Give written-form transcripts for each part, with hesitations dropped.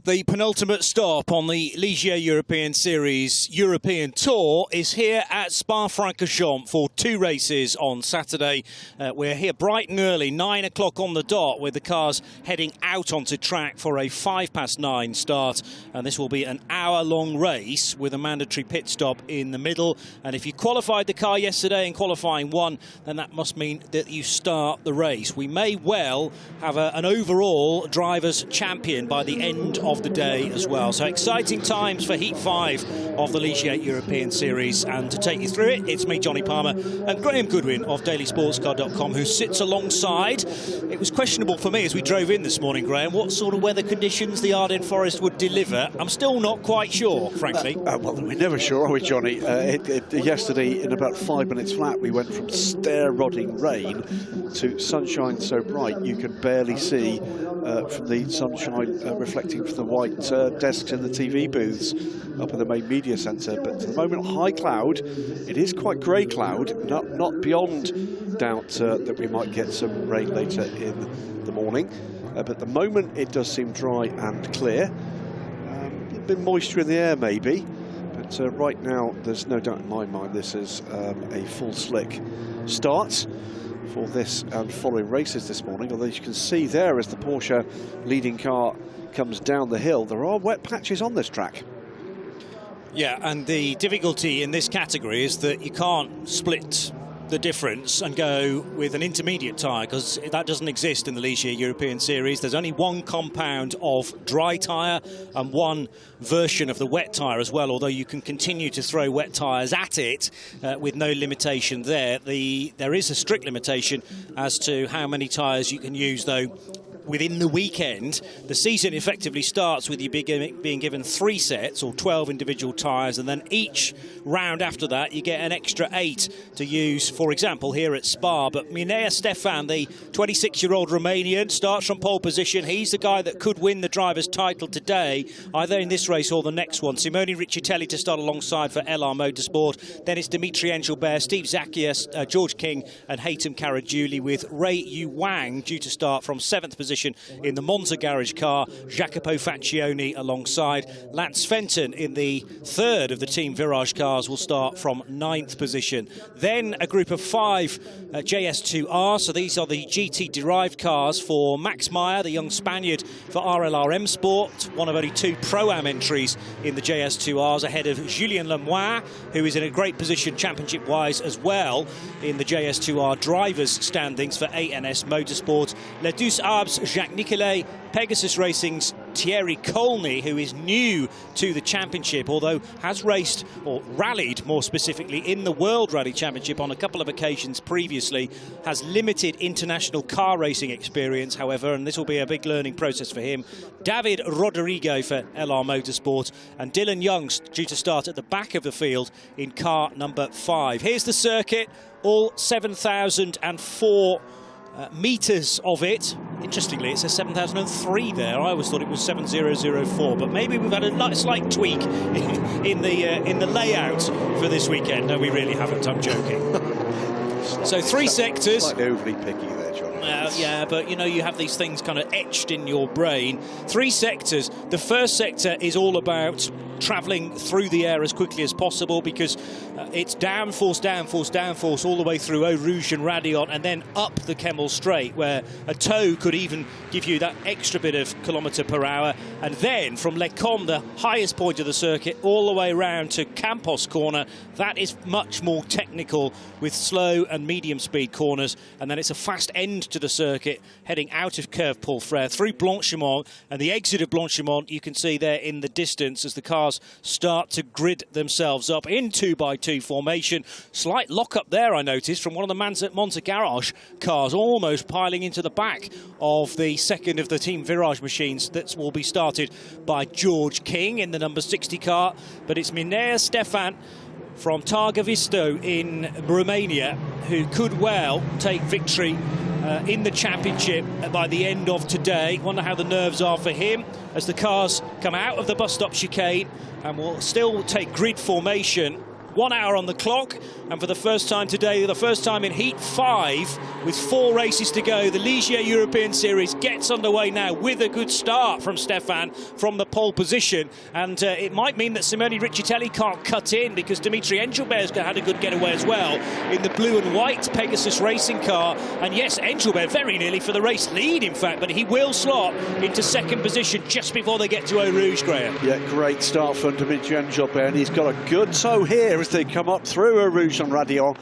The penultimate stop on the Ligier European Series European Tour is here at Spa-Francorchamps for two races on Saturday. We're here bright and early, 9 o'clock on the dot, with the cars heading out onto track for a 9:05 start. And this will be an hour-long race with a mandatory pit stop in the middle. And if you qualified the car yesterday in qualifying one, then that must mean that you start the race. We may well have an overall driver's champion by the end of the day as well. So exciting times for Heat 5 of the Ligier European Series. And to take you through it, it's me, Johnny Palmer, and Graham Goodwin of dailysportscar.com, who sits alongside. It was questionable for me as we drove in this morning, Graham, what sort of weather conditions the Ardennes Forest would deliver. I'm still not quite sure, frankly. Well, we're never sure, are we, Johnny? Yesterday, in about 5 minutes flat, we went from stare-rodding rain to sunshine so bright you could barely see from the sunshine reflecting from the white desks in the TV booths up in the main media centre. But at the moment, high cloud. It is quite grey cloud, not beyond doubt that we might get some rain later in the morning. But at the moment, it does seem dry and clear. A bit of moisture in the air, maybe. But right now, there's no doubt in my mind this is a full slick start for this and following races this morning. Although as you can see there, as the Porsche leading car comes down the hill, there are wet patches on this track. Yeah, and the difficulty in this category is that you can't split the difference and go with an intermediate tyre, because that doesn't exist in the Ligier European Series. There's only one compound of dry tyre and one version of the wet tyre as well, although you can continue to throw wet tyres at it with no limitation there. There is a strict limitation as to how many tyres you can use, though. Within the weekend, the season effectively starts with you being given 3 sets or 12 individual tyres, and then each round after that you get an extra 8 to use, for example, here at Spa. But Minea Stefan, the 26-year-old Romanian, starts from pole position. He's the guy that could win the driver's title today, either in this race or the next one. Simone Riccitelli to start alongside for LR Motorsport. Then it's Dimitri Engelbert, Steve Zacchius, George King and Haytham Caragiuli, with Ray Yu Wang due to start from 7th position in the Monza garage car. Jacopo Faccioni alongside. Lance Fenton in the 3rd of the Team Virage cars will start from 9th position. Then a group of 5 JS2 R, so these are the GT-derived cars for Max Meyer, the young Spaniard for RLRM Sport, one of only 2 Pro-Am entries in the JS2 Rs, ahead of Julien Le Mans, who is in a great position championship-wise as well in the JS2 R drivers' standings for ANS Motorsport. Les Deux Arbres, Jacques Nicolet, Pegasus Racing's Thierry Colney, who is new to the championship, although has raced, or rallied more specifically, in the World Rally Championship on a couple of occasions previously, has limited international car racing experience, however, and this will be a big learning process for him. David Rodrigo for LR Motorsport, and Dylan Young's due to start at the back of the field in car number 5. Here's the circuit, all 7,004 metres of it. Interestingly, it says 7,003 there. I always thought it was 7,004, but maybe we've had a slight tweak in the layout for this weekend. No, we really haven't. I'm joking. So 3 sectors. Slightly overly picky there, Johnny. Yeah, but you know, you have these things kind of etched in your brain. 3 sectors. The first sector is all about travelling through the air as quickly as possible, because it's downforce, downforce, downforce all the way through Eau Rouge and Radion, and then up the Kemmel Straight, where a tow could even give you that extra bit of kilometre per hour. And then from Les Combes, the highest point of the circuit, all the way around to Campos Corner, that is much more technical with slow and medium speed corners. And then it's a fast end to the circuit heading out of Curve Paul Frère through Blanchimont, and the exit of Blanchimont you can see there in the distance as the cars start to grid themselves up in 2x2 formation. Slight lock-up there, I noticed, from one of the Monza garage cars, almost piling into the back of the 2nd of the Team Virage machines that will be started by George King in the number 60 car. But it's Minea Stefan from Targa Visto in Romania, who could well take victory in the championship by the end of today. Wonder how the nerves are for him as the cars come out of the bus stop chicane and will still take grid formation 1 hour on the clock, and for the first time today, the first time in Heat 5, with 4 races to go, the Ligier European Series gets underway now with a good start from Stefan from the pole position, and it might mean that Simone Riccitelli can't cut in, because Dimitri Engelbert's had a good getaway as well in the blue and white Pegasus racing car. And yes, Engelbert very nearly for the race lead, in fact, but he will slot into second position just before they get to Eau Rouge, Graham. Yeah, great start from Dimitri Engelbert, and he's got a good toe here as they come up through Eau Rouge on Radillon.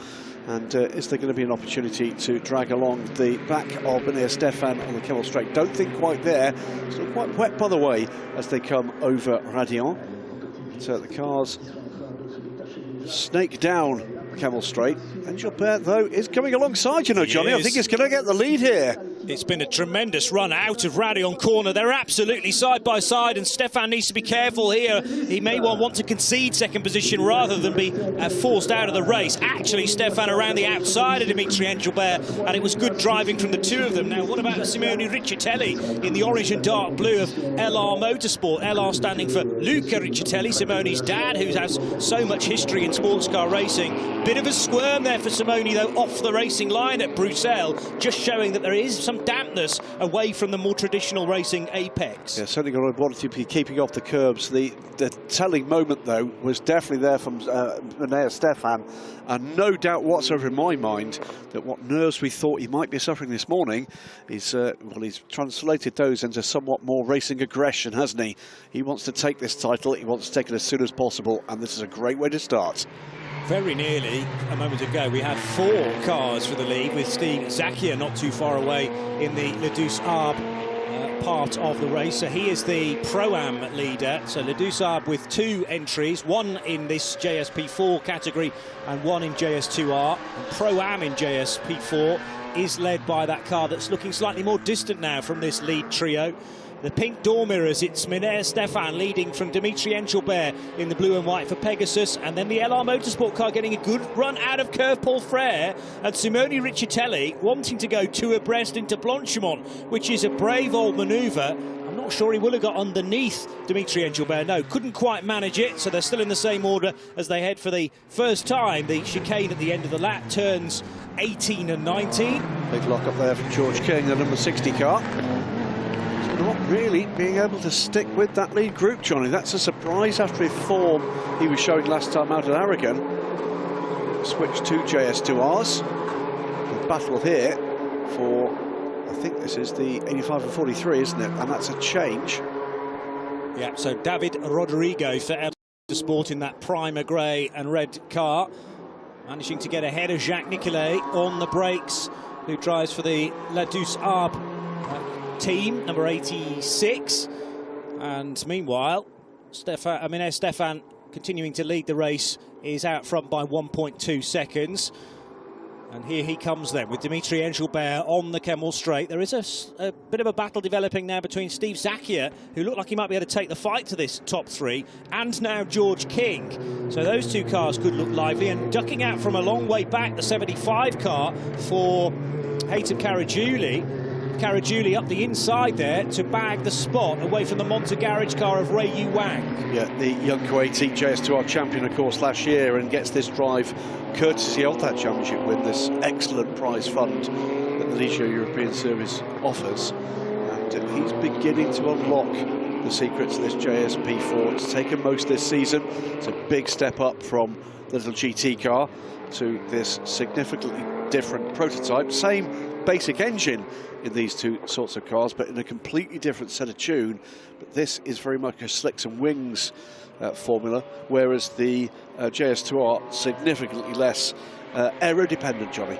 And is there going to be an opportunity to drag along the back of Stefan on the Kemmel Straight? Don't think quite there. Still quite wet, by the way, as they come over Radillon. So the cars snake down Kemmel Straight. Engelbert, though, is coming alongside, you know, Johnny. I think he's going to get the lead here. It's been a tremendous run out of Radillon corner. They're absolutely side by side, and Stefan needs to be careful here. He may well want to concede second position rather than be forced out of the race. Actually, Stefan around the outside of Dimitri Engelbert, and it was good driving from the two of them. Now, what about Simone Riccitelli in the orange and dark blue of LR Motorsport? LR standing for Luca Riccitelli, Simone's dad, who has so much history in sports car racing. Bit of a squirm there for Simone, though, off the racing line at Bruxelles, just showing that there is some dampness away from the more traditional racing apex. Yeah, certainly going to want to be keeping off the curbs. The telling moment, though, was definitely there from Stefan, and no doubt whatsoever in my mind that what nerves we thought he might be suffering this morning is, well, he's translated those into somewhat more racing aggression, hasn't he? He wants to take this title, he wants to take it as soon as possible, and this is a great way to start. Very nearly, a moment ago, we had 4 cars for the lead, with Steve Zacchia not too far away in the Le Douce Arbre part of the race. So he is the Pro-Am leader. So Le Douce Arbre with 2 entries, 1 in this JS P4 category and 1 in JS2 R. And Pro-Am in JS P4 is led by that car that's looking slightly more distant now from this lead trio. The pink door mirrors, it's Stefan leading from Dimitri Engelbert in the blue and white for Pegasus, and then the LR Motorsport car getting a good run out of Curve Paul Frere, and Simone Riccitelli wanting to go 2 abreast into Blanchimont, which is a brave old manoeuvre. I'm not sure he will have got underneath Dimitri Engelbert. No, couldn't quite manage it, so they're still in the same order as they head for the first time. The chicane at the end of the lap, turns 18 and 19. Big lock up there from George King, the number 60 car. Not really being able to stick with that lead group, Johnny. That's a surprise after his form he was showing last time out at Aragon. Switch to JS2Rs. The battle here for, I think this is the 85 and 43, isn't it? And that's a change. Yeah, so David Rodrigo for ELMS Sport in that primer grey and red car, managing to get ahead of Jacques Nicolet on the brakes, who drives for the La Douce Arbre team, number 86. And meanwhile, Stefan, continuing to lead the race, is out front by 1.2 seconds. And here he comes then with Dimitri Engelbert on the Kemmel Straight. There is a bit of a battle developing now between Steve Zacchia, who looked like he might be able to take the fight to this top 3, and now George King. So those 2 cars could look lively, and ducking out from a long way back, the 75 car for Haytham Caragiuli up the inside there to bag the spot away from the Monza Garage car of Ray Yu Wang. Yeah, the young Kuwaiti JS2R champion, of course, last year, and gets this drive courtesy of that championship win, this excellent prize fund that the Ligier European Series offers. And he's beginning to unlock the secrets of this JS P4. It's taken most this season. It's a big step up from the little GT car to this significantly different prototype. Same basic engine in these 2 sorts of cars, but in a completely different set of tune. But this is very much a slicks and wings formula, whereas the JS2R significantly less aero-dependent, Johnny.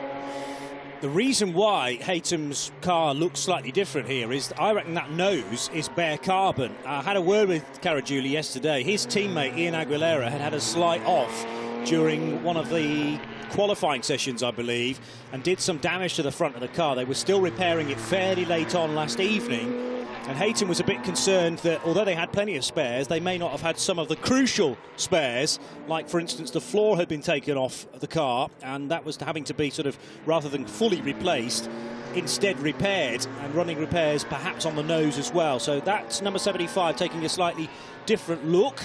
The reason why Haytham's car looks slightly different here is I reckon that nose is bare carbon. I had a word with Caragiuli yesterday. His teammate Ian Aguilera had a slight off during one of the qualifying sessions, I believe, and did some damage to the front of the car. They were still repairing it fairly late on last evening, and Haytham was a bit concerned that although they had plenty of spares, they may not have had some of the crucial spares, like for instance the floor had been taken off the car, and that was having to be sort of, rather than fully replaced, instead repaired, and running repairs perhaps on the nose as well. So that's number 75 taking a slightly different look.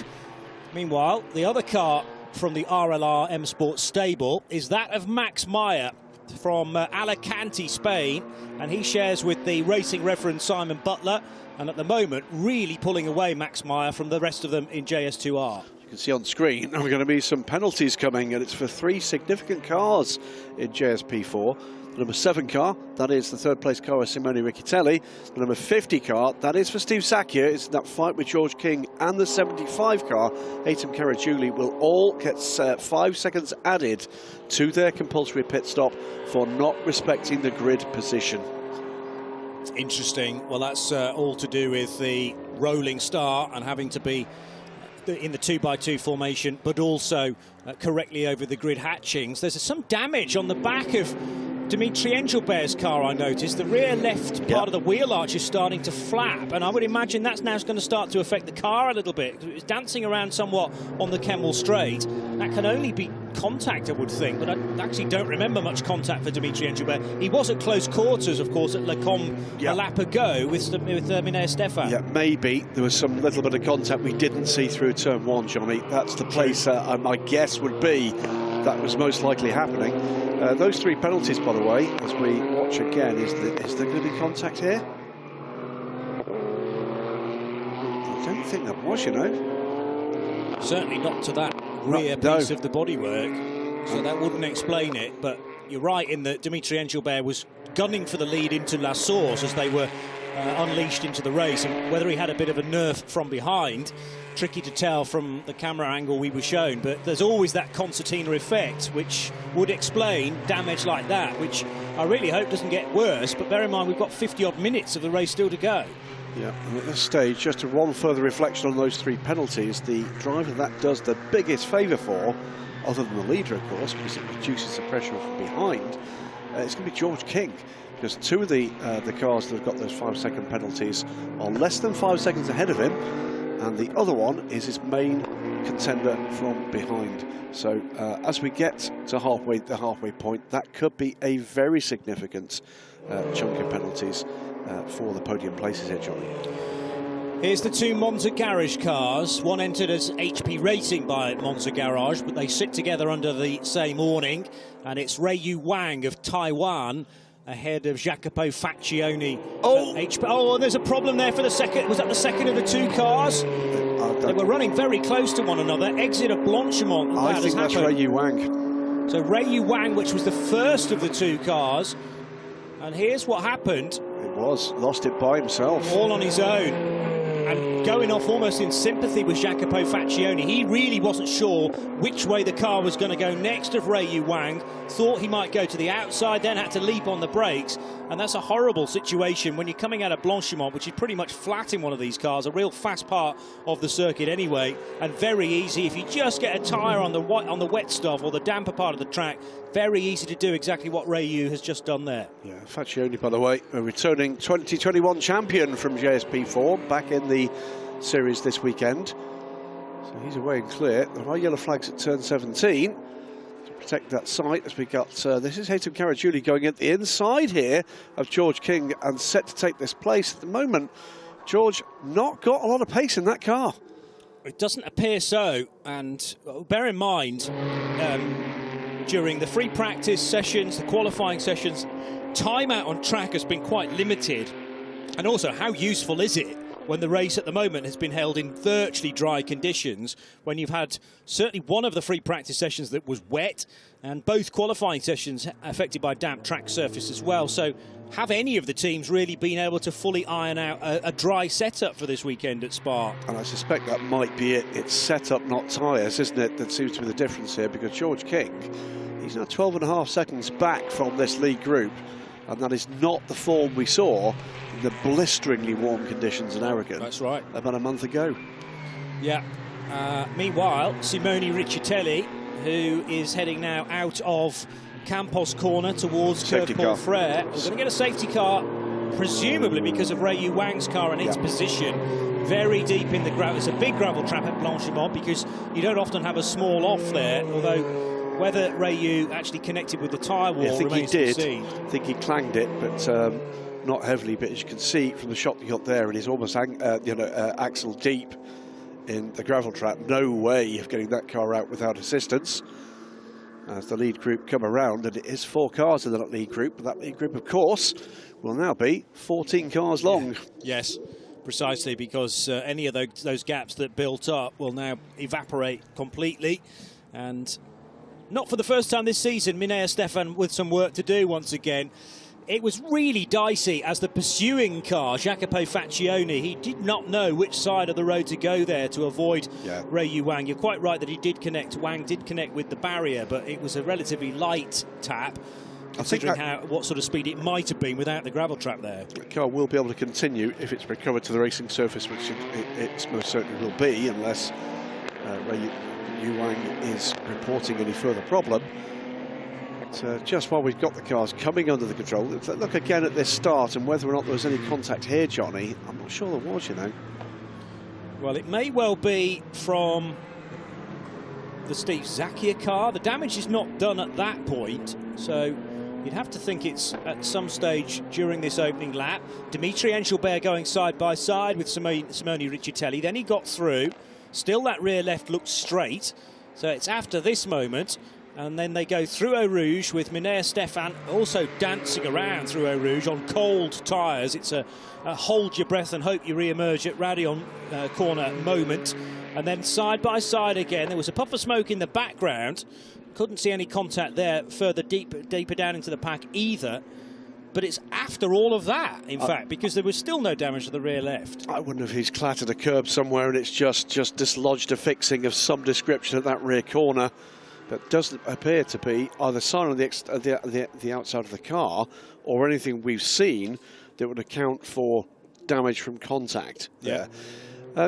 Meanwhile, the other car from the RLR M Sport stable is that of Max Meyer from Alicante, Spain, and he shares with the racing reference Simon Butler, and at the moment really pulling away Max Meyer from the rest of them in JS2R. You can see on screen there are going to be some penalties coming, and it's for 3 significant cars in JS P4. The number 7 car, that is the third place car of Simone Riccitelli. The number 50 car, that is for Steve Sakia. It's that fight with George King. And the 75 car, Aitam Caragiuli, will all get 5 seconds added to their compulsory pit stop for not respecting the grid position. Interesting. Well, that's all to do with the rolling start and having to be in the 2x2 formation, but also correctly over the grid hatchings. There's some damage on the back of Dimitri Engelbert's car, I noticed. The rear left part of the wheel arch is starting to flap, and I would imagine that's now going to start to affect the car a little bit. It's dancing around somewhat on the Kemmel Straight. That can only be contact, I would think, but I actually don't remember much contact for Dimitri Engelbert. He was at close quarters, of course, at Le Mans a lap ago with Minea Stefan. Yeah, maybe there was some little bit of contact we didn't see through turn 1, Johnny. That's the place my guess would be that was most likely happening. Those 3 penalties, by the way, as we watch again, is there going to be contact here? I don't think there was, you know. Certainly not to that rear piece of the bodywork, so that wouldn't explain it. But you're right in that Dimitri Engelbert was gunning for the lead into La Source as they were unleashed into the race, and whether he had a bit of a nerf from behind, tricky to tell from the camera angle we were shown, but there's always that concertina effect which would explain damage like that, which I really hope doesn't get worse. But bear in mind we've got 50-odd minutes of the race still to go. Yeah, and at this stage, just one further reflection on those 3 penalties, the driver that does the biggest favour for, other than the leader, of course, because it reduces the pressure from behind, it's going to be George King, because 2 of the cars that have got those 5-second penalties are less than 5 seconds ahead of him, and the other one is his main contender from behind. So as we get to the halfway point, that could be a very significant chunk of penalties for the podium places here, Johnny. Here's the 2 Monza Garage cars. One entered as HP Racing by Monza Garage, but they sit together under the same awning, and it's Rui Wang of Taiwan ahead of Jacopo Faccioni. And there's a problem there for the second. Was that the second of the 2 cars? They were running very close to one another. Exit of Blanchimont. I think that's Rui Wang. So Rui Wang, which was the first of the 2 cars. And here's what happened. It was. Lost it by himself. All on his own. And going off almost in sympathy with Jacopo Faccioni. He really wasn't sure which way the car was going to go next of Rui Wang. Thought he might go to the outside, then had to leap on the brakes. And that's a horrible situation when you're coming out of Blanchimont, which is pretty much flat in one of these cars, a real fast part of the circuit anyway, and very easy. If you just get a tyre on the wet stuff or the damper part of the track, very easy to do exactly what Ryu has just done there. Yeah, Faccioni, by the way, a returning 2021 champion from JS P4, back in the series this weekend. So he's away and clear. There are yellow flags at turn 17 to protect that site as we got, this is Aitam Caragiuli going at the inside here of George King and set to take this place. At the moment, George not got a lot of pace in that car. It doesn't appear so, and bear in mind, during the free practice sessions, the qualifying sessions, time out on track has been quite limited. And also, how useful is it when the race at the moment has been held in virtually dry conditions, when you've had certainly one of the free practice sessions that was wet, and both qualifying sessions affected by damp track surface as well. So have any of the teams really been able to fully iron out a dry setup for this weekend at Spa? And I suspect that might be it. It's setup, not tyres, isn't it? That seems to be the difference here, because George King, he's now 12.5 seconds back from this lead group, and that is not the form we saw in the blisteringly warm conditions in Aragon. That's right. About a month ago. Yeah. Meanwhile, Simone Riccitelli, who is heading now out of Campos corner towards Curve Paul Frere, is going to get a safety car, presumably because of Rui Wang's car and its position very deep in the gravel. It's a big gravel trap at Blanchimont, because you don't often have a small off there, although whether Ryu actually connected with the tyre wall remains to be seen. I think he clanged it, but not heavily. But as you can see from the shot you got there, and he's almost axle deep in the gravel trap. No way of getting that car out without assistance. As the lead group come around, and it is 4 cars in that lead group, but that lead group, of course, will now be 14 cars long. Yeah. Yes, precisely, because any of those gaps that built up will now evaporate completely. And not for the first time this season, Minea Stefan with some work to do once again. It was really dicey as the pursuing car, Jacopo Faccioni, he did not know which side of the road to go there to avoid Ray Yu Wang. You're quite right that he did connect. Wang did connect with the barrier, but it was a relatively light tap, considering what sort of speed it might have been without the gravel trap there. The car will be able to continue if it's recovered to the racing surface, which it most certainly will be, unless Ray Yu Wang is reporting any further problem. Just while we've got the cars coming under the control, look again at this start and whether or not there was any contact here, Johnny. I'm not sure there was, you know. Well, it may well be from the Steve Zakia car. The damage is not done at that point, so you'd have to think it's at some stage during this opening lap. Dimitri Engelbert going side by side with Simone Riccitelli. Then he got through. Still that rear left looks straight, so it's after this moment. And then they go through Eau Rouge with Minea Stefan also dancing around through Eau Rouge on cold tyres. It's a hold your breath and hope you re-emerge at Radion corner moment. And then side by side again. There was a puff of smoke in the background. Couldn't see any contact there further deeper down into the pack either. But it's after all of that, in fact, because there was still no damage to the rear left. I wonder if he's clattered a curb somewhere and it's just dislodged a fixing of some description at that rear corner. But doesn't appear to be either sign on the outside of the car or anything we've seen that would account for damage from contact. Yeah.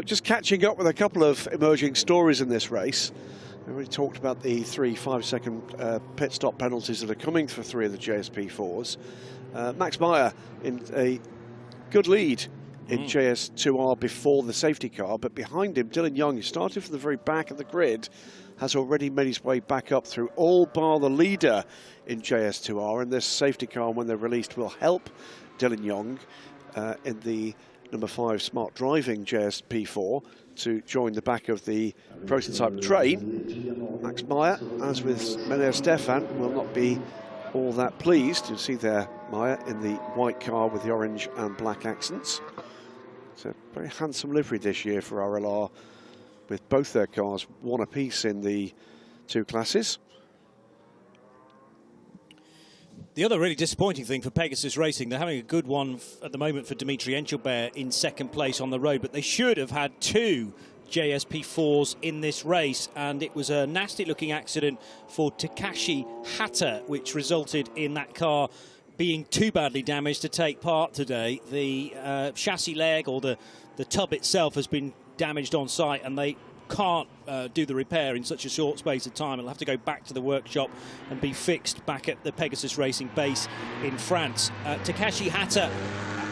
Just catching up with a couple of emerging stories in this race. We already talked about the 3 5-second pit stop penalties that are coming for 3 of the JS P4s. Max Meyer in a good lead in JS2 R before the safety car, but behind him, Dylan Young, who started from the very back of the grid, has already made his way back up through all bar the leader in JS2R, and this safety car, when they're released, will help Dylan Young in the number 5 smart driving JS P4 to join the back of the prototype train. Max Meyer, as with Minea Stefan, will not be all that pleased. You'll see there Meyer in the white car with the orange and black accents. It's a very handsome livery this year for RLR, with both their cars one apiece in the 2 classes. The other really disappointing thing for Pegasus Racing, they're having a good one at the moment for Dimitri Engelbert in 2nd place on the road, but they should have had 2 JS P4s in this race, and it was a nasty looking accident for Takashi Hata, which resulted in that car being too badly damaged to take part today. The chassis leg, or the tub itself, has been damaged on site, and they can't do the repair in such a short space of time. It'll have to go back to the workshop and be fixed back at the Pegasus Racing base in France. Takashi Hata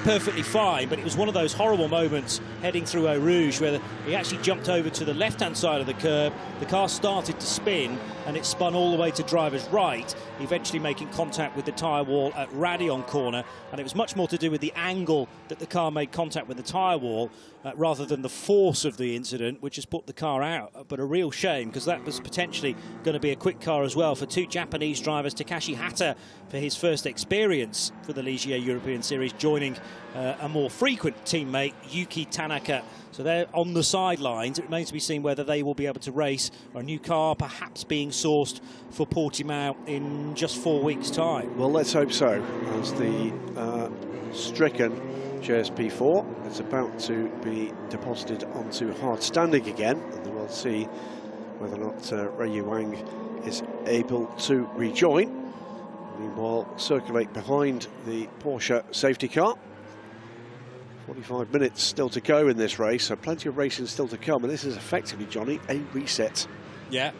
perfectly fine, but it was one of those horrible moments heading through Eau Rouge where he actually jumped over to the left-hand side of the curb. The car started to spin and it spun all the way to driver's right, eventually making contact with the tyre wall at Radion corner, and it was much more to do with the angle that the car made contact with the tyre wall rather than the force of the incident, which has put the car out. But a real shame, because that was potentially going to be a quick car as well for 2 Japanese drivers. Takashi Hata, for his first experience for the Ligier European Series, joining a more frequent teammate, Yuki Tanaka. So they're on the sidelines. It remains to be seen whether they will be able to race, or a new car perhaps being sourced for Portimao in just 4 weeks' time. Well, let's hope so, as the stricken JS P4 is about to be deposited onto hard standing again, and we'll see whether or not Ray Yu Wang is able to rejoin. Meanwhile, circulate behind the Porsche safety car. 45 minutes still to go in this race, so plenty of racing still to come, and this is effectively, Johnny, a reset. Yeah.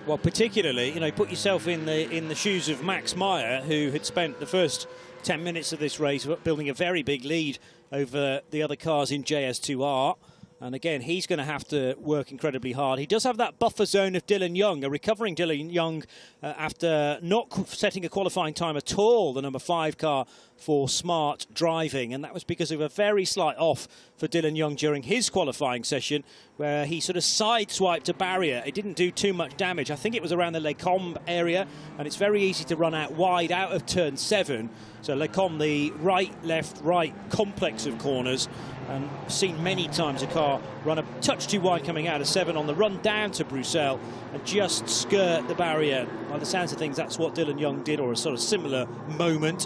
Well, particularly, you know, put yourself in the shoes of Max Meyer, who had spent the first 10 minutes of this race building a very big lead over the other cars in JS2R. And again, he's going to have to work incredibly hard. He does have that buffer zone of Dylan Young, a recovering Dylan Young after not setting a qualifying time at all, the number 5 car for Smart Driving. And that was because of a very slight off for Dylan Young during his qualifying session, where he sort of sideswiped a barrier. It didn't do too much damage. I think it was around the Les Combes area, and it's very easy to run out wide out of turn 7. So Les Combes, the right, left, right complex of corners, and seen many times a car run a touch too wide coming out of 7 on the run down to Bruxelles and just skirt the barrier. By the sounds of things, that's what Dylan Young did, or a sort of similar moment,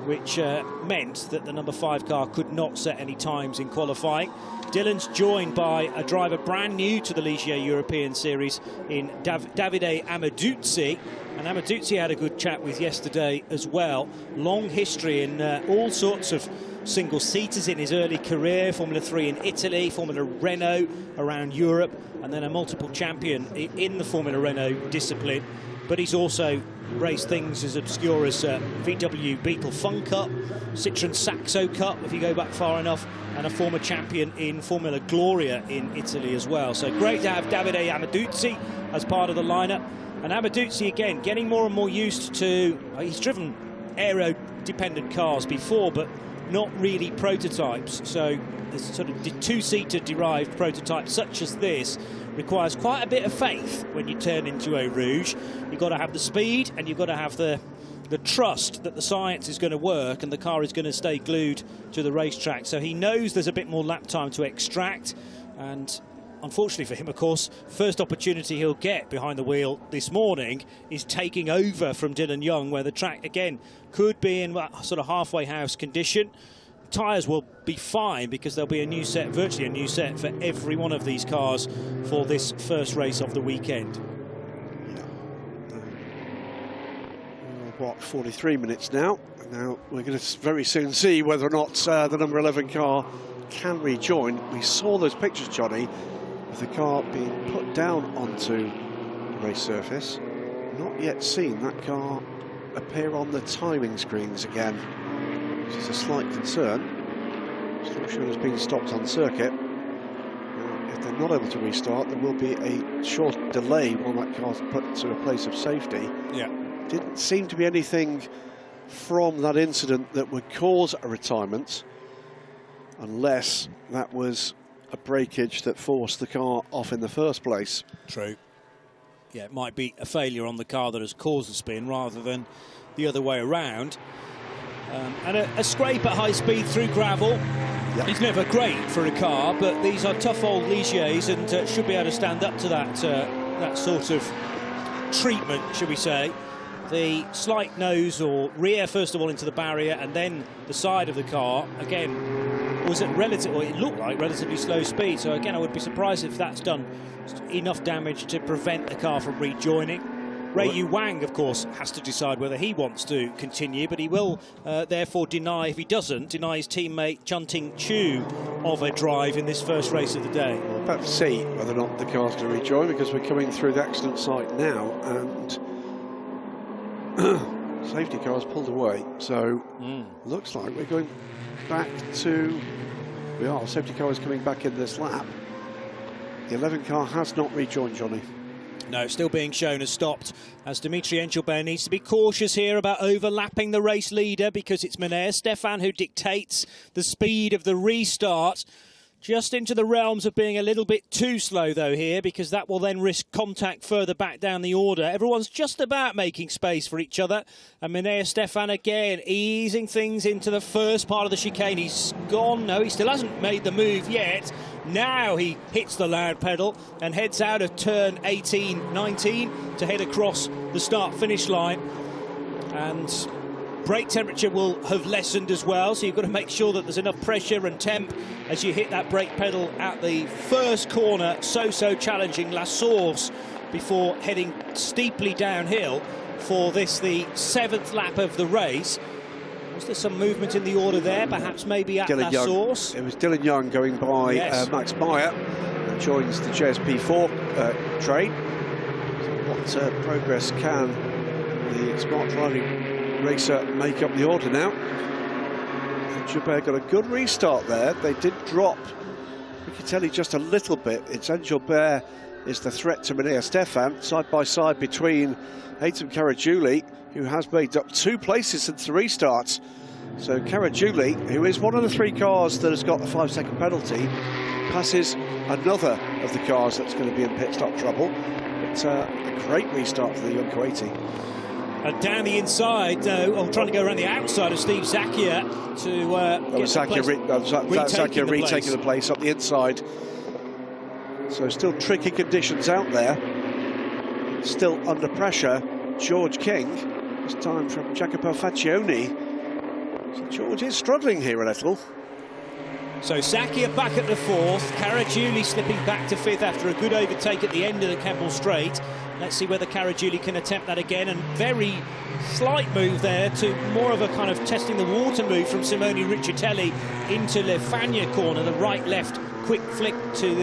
which meant that the number 5 car could not set any times in qualifying. Dylan's joined by a driver brand new to the Ligier European Series in Davide Amaduzzi. And Amaduzzi had a good chat with yesterday as well. Long history in all sorts of single-seaters in his early career, Formula 3 in Italy, Formula Renault around Europe, and then a multiple champion in the Formula Renault discipline. But he's also raced things as obscure as VW Beetle Fun Cup, Citroën Saxo Cup, if you go back far enough, and a former champion in Formula Gloria in Italy as well. So great to have Davide Amaduzzi as part of the lineup. And Amaduzzi, again, getting more and more used to... he's driven aero-dependent cars before, but not really prototypes. So the sort of two-seater derived prototype such as this requires quite a bit of faith when you turn into Eau Rouge. You've got to have the speed, and you've got to have the trust that the science is going to work and the car is going to stay glued to the racetrack. So he knows there's a bit more lap time to extract, and unfortunately for him, of course, first opportunity he'll get behind the wheel this morning is taking over from Dylan Young, where the track, again, could be in sort of halfway house condition. Tyres will be fine because there'll be a new set, virtually a new set for every one of these cars for this first race of the weekend. What, 43 minutes now. Now we're going to very soon see whether or not the number 11 car can rejoin. We saw those pictures, Johnny, of the car being put down onto the race surface. Not yet seen that car appear on the timing screens again, which is a slight concern. Still sure it's being stopped on circuit. If they're not able to restart, there will be a short delay while that car's put to a place of safety. Yeah. Didn't seem to be anything from that incident that would cause a retirement, unless that was a breakage that forced the car off in the first place. True. Yeah, it might be a failure on the car that has caused the spin rather than the other way around. And a scrape at high speed through gravel. Yep. It's never great for a car, but these are tough old Ligiers and should be able to stand up to that sort of treatment, should we say. The slight nose or rear, first of all, into the barrier, and then the side of the car, again, was at it looked like relatively slow speed. So again, I would be surprised if that's done enough damage to prevent the car from rejoining. Ray Yu Wang, of course, has to decide whether he wants to continue, but he will therefore deny, if he doesn't, deny his teammate Chun Ting Chu of a drive in this first race of the day. We're about to see whether or not the car's going to rejoin, because we're coming through the accident site now, and safety car's pulled away. So looks like we're going back to... safety car is coming back in this lap. The 11 car has not rejoined, Johnny. No, still being shown as stopped, as Dimitri Engelbert needs to be cautious here about overlapping the race leader, because it's Meneer Stefan who dictates the speed of the restart. Just into the realms of being a little bit too slow, though, here, because that will then risk contact further back down the order. Everyone's just about making space for each other. And Meneer Stefan, again, easing things into the first part of the chicane. He's gone. No, he still hasn't made the move yet. Now he hits the loud pedal and heads out of turn 18, 19 to head across the start-finish line. And brake temperature will have lessened as well, so you've got to make sure that there's enough pressure and temp as you hit that brake pedal at the first corner, so challenging La Source, before heading steeply downhill for this, the 7th lap of the race. Was there some movement in the order there, perhaps maybe at La Source? It was Dylan Young going by Max Meyer, who joins the JS P4 train. So what progress can the Smart Driving racer make up the order now? Gilbert got a good restart there. They did drop Riccitelli just a little bit. It's Engelbert is the threat to Minea Stefan, side by side between Haytham Caragiuli, who has made up 2 places since the restart. So Caragiuli, who is one of the 3 cars that has got a 5-second penalty, passes another of the cars that's going to be in pit stop trouble. It's a great restart for the young Kuwaiti. And down the inside, though, I'm trying to go around the outside of Steve Zakia to Zakia retaking the place up the inside. So still tricky conditions out there. Still under pressure. George King, this time from Jacopo Faccioni. So George is struggling here a little. So Zakia back at the 4th, Caragiuli slipping back to 5th after a good overtake at the end of the Kemmel Straight. Let's see whether Caragiuli can attempt that again, and very slight move there to more of a kind of testing the water move from Simone Riccitelli into Le Fagna corner, the right-left quick flick to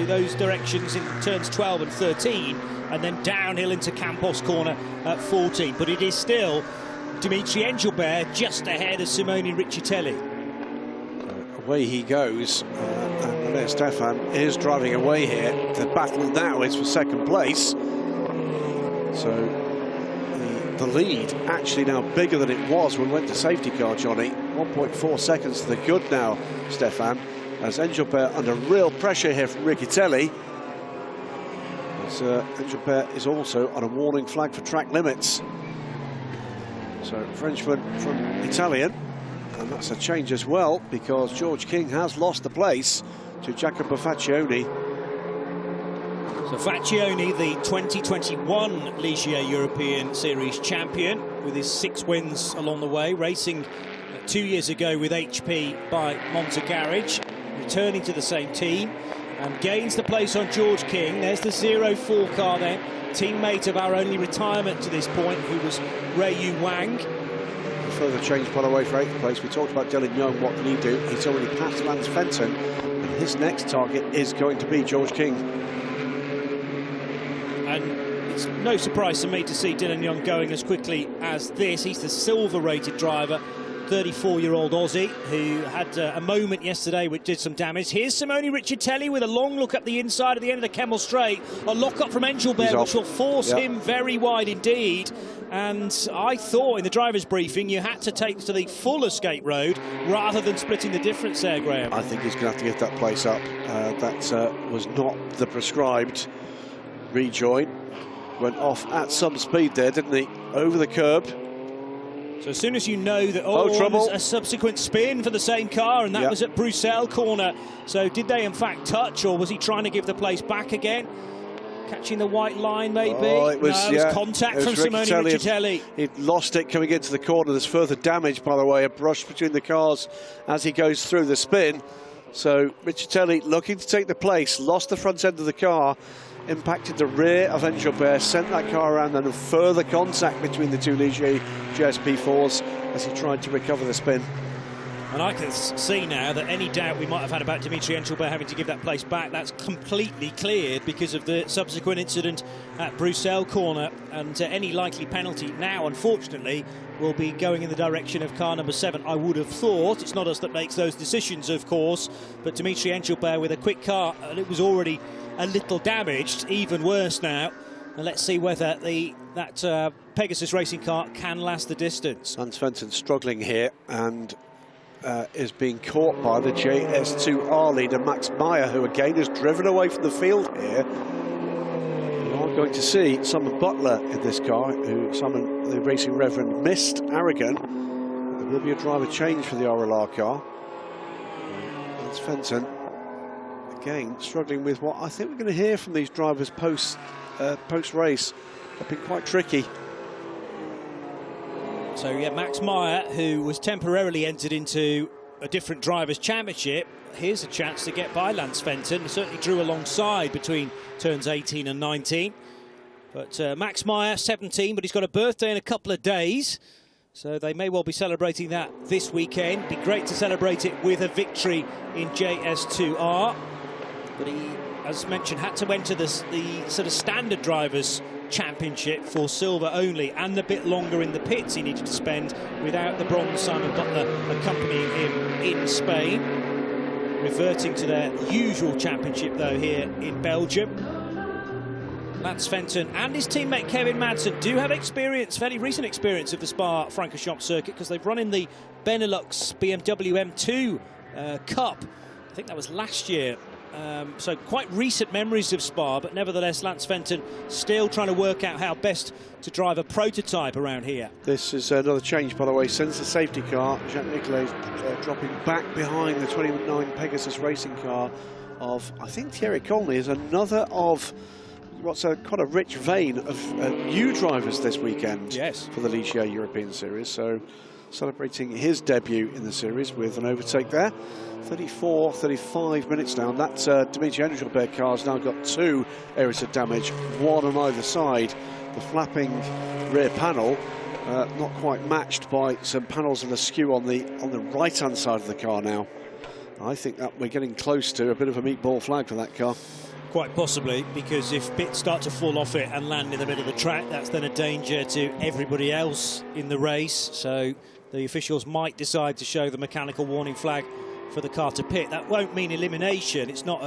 those directions in turns 12 and 13, and then downhill into Campos corner at 14. But it is still Dimitri Engelbert just ahead of Simone Riccitelli. Away he goes, and Minea Stefan is driving away here. The battle now is for 2nd place. So the lead actually now bigger than it was when we went to safety car, Johnny. 1.4 seconds to the good now, Stefan, as Engelbert under real pressure here from Riccitelli. As Engelbert is also on a warning flag for track limits. So Frenchman from Italian, and that's a change as well, because George King has lost the place to Jacopo Faccioni. So Faccioni, the 2021 Ligier European Series champion, with his 6 wins along the way, racing 2 years ago with HP by Monza Garage, returning to the same team, and gains the place on George King. There's the 04 car then, teammate of our only retirement to this point, who was Ray Yu Wang. A further change, by the way, for 8th place. We talked about Dylan Young, what can he do? He's already passed Lance Fenton, and his next target is going to be George King. And it's no surprise to me to see Dylan Young going as quickly as this. He's the silver-rated driver, 34-year-old Aussie, who had a moment yesterday which did some damage. Here's Simone Riccitelli with a long look up the inside at the end of the Kemmel Straight. A lock-up from Engelbert, which will force him very wide indeed. And I thought in the driver's briefing you had to take to the full escape road rather than splitting the difference there, Graham. I think he's going to have to give that place up. That was not the prescribed rejoin. Went off at some speed there, didn't he? Over the curb. So as soon as you know that, trouble. There's a subsequent spin for the same car, and that was at Bruxelles corner. So did they in fact touch, or was he trying to give the place back again? Catching the white line, maybe? Oh, it was contact from Simone Riccitelli. He'd lost it coming into the corner. There's further damage, by the way, a brush between the cars as he goes through the spin. So Riccitelli looking to take the place, lost the front end of the car, impacted the rear of Engelbert, sent that car around, and a further contact between the 2 Ligier JS P4s as he tried to recover the spin. And I can see now that any doubt we might have had about Dimitri Engelbert having to give that place back, that's completely cleared because of the subsequent incident at Bruxelles corner, and any likely penalty now, unfortunately, will be going in the direction of car number 7, I would have thought. It's not us that makes those decisions, of course, but Dimitri Engelbert with a quick car, and it was already a little damaged, even worse now. And let's see whether that Pegasus racing car can last the distance. Lance Fenton struggling here, and is being caught by the JS2 R leader Max Meyer, who again is driven away from the field here. We are going to see Simon Butler in this car, who the racing reverend missed Aragon. There will be a driver change for the RLR car. Lance Fenton again struggling with what I think we're going to hear from these drivers post-race. They've been quite tricky. So yeah, Max Meyer, who was temporarily entered into a different drivers' championship, here's a chance to get by Lance Fenton. Certainly drew alongside between turns 18 and 19. But Max Meyer, 17, but he's got a birthday in a couple of days. So they may well be celebrating that this weekend. Be great to celebrate it with a victory in JS2 R. But he, as mentioned, had to enter the sort of standard drivers' championship for silver only, and the bit longer in the pits he needed to spend without the bronze Simon Butler accompanying him in Spain. reverting to their usual championship, though, here in Belgium. Lance Fenton and his teammate Kevin Madsen do have experience, fairly recent experience of the Spa-Francorchamps circuit, because they've run in the Benelux BMW M2 Cup. I think that was last year. So quite recent memories of Spa, but nevertheless Lance Fenton still trying to work out how best to drive a prototype around here. This is another change, by the way, since the safety car. Jacques Nicolet dropping back behind the 29 Pegasus racing car of, I think, Thierry Colney is another of what's quite a rich vein of new drivers this weekend. Yes. For the Ligier European Series. So celebrating his debut in the series with an overtake there. 35 minutes now, and that Dimitri Engelbert car's now got 2 areas of damage, 1 on either side. The flapping rear panel not quite matched by some panels and a skew on the right hand side of the car now. I think that we're getting close to a bit of a meatball flag for that car. Quite possibly, because if bits start to fall off it and land in the middle of the track, that's then a danger to everybody else in the race. So the officials might decide to show the mechanical warning flag for the car to pit. That won't mean elimination. It's not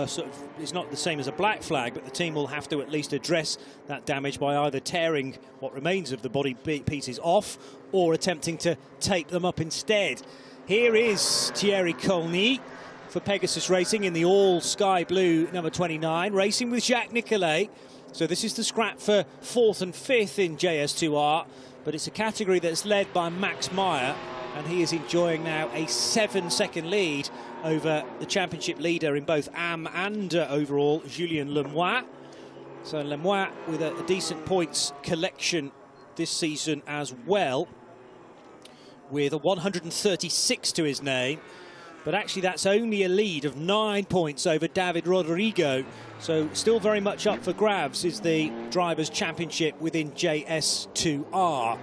it's not the same as a black flag, but the team will have to at least address that damage by either tearing what remains of the body pieces off or attempting to tape them up instead. Here is Thierry Colney for Pegasus Racing in the all sky blue number 29, racing with Jacques Nicolet. So this is the scrap for 4th and 5th in JS2R, but it's a category that's led by Max Meyer, and he is enjoying now a 7-second lead over the championship leader in both AM and overall, Julien Le Mans. So Le Mans with a decent points collection this season as well, with a 136 to his name. But actually that's only a lead of 9 points over David Rodrigo. So still very much up for grabs is the Drivers' Championship within JS2R.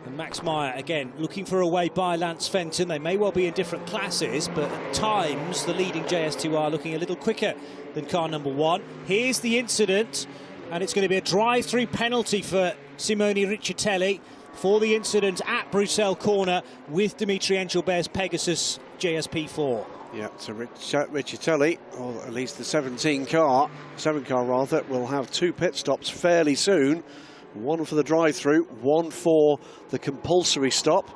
And Max Meyer, again, looking for a way by Lance Fenton. They may well be in different classes, but at times the leading JS2R looking a little quicker than car number 1. Here's the incident, and it's going to be a drive-through penalty for Simone Riccitelli for the incident at Bruxelles corner with Dimitri Engelbert's Pegasus JS P4. Yeah, so Riccitelli, or at least the 7 car rather, will have 2 pit stops fairly soon. 1 for the drive-through, 1 for the compulsory stop.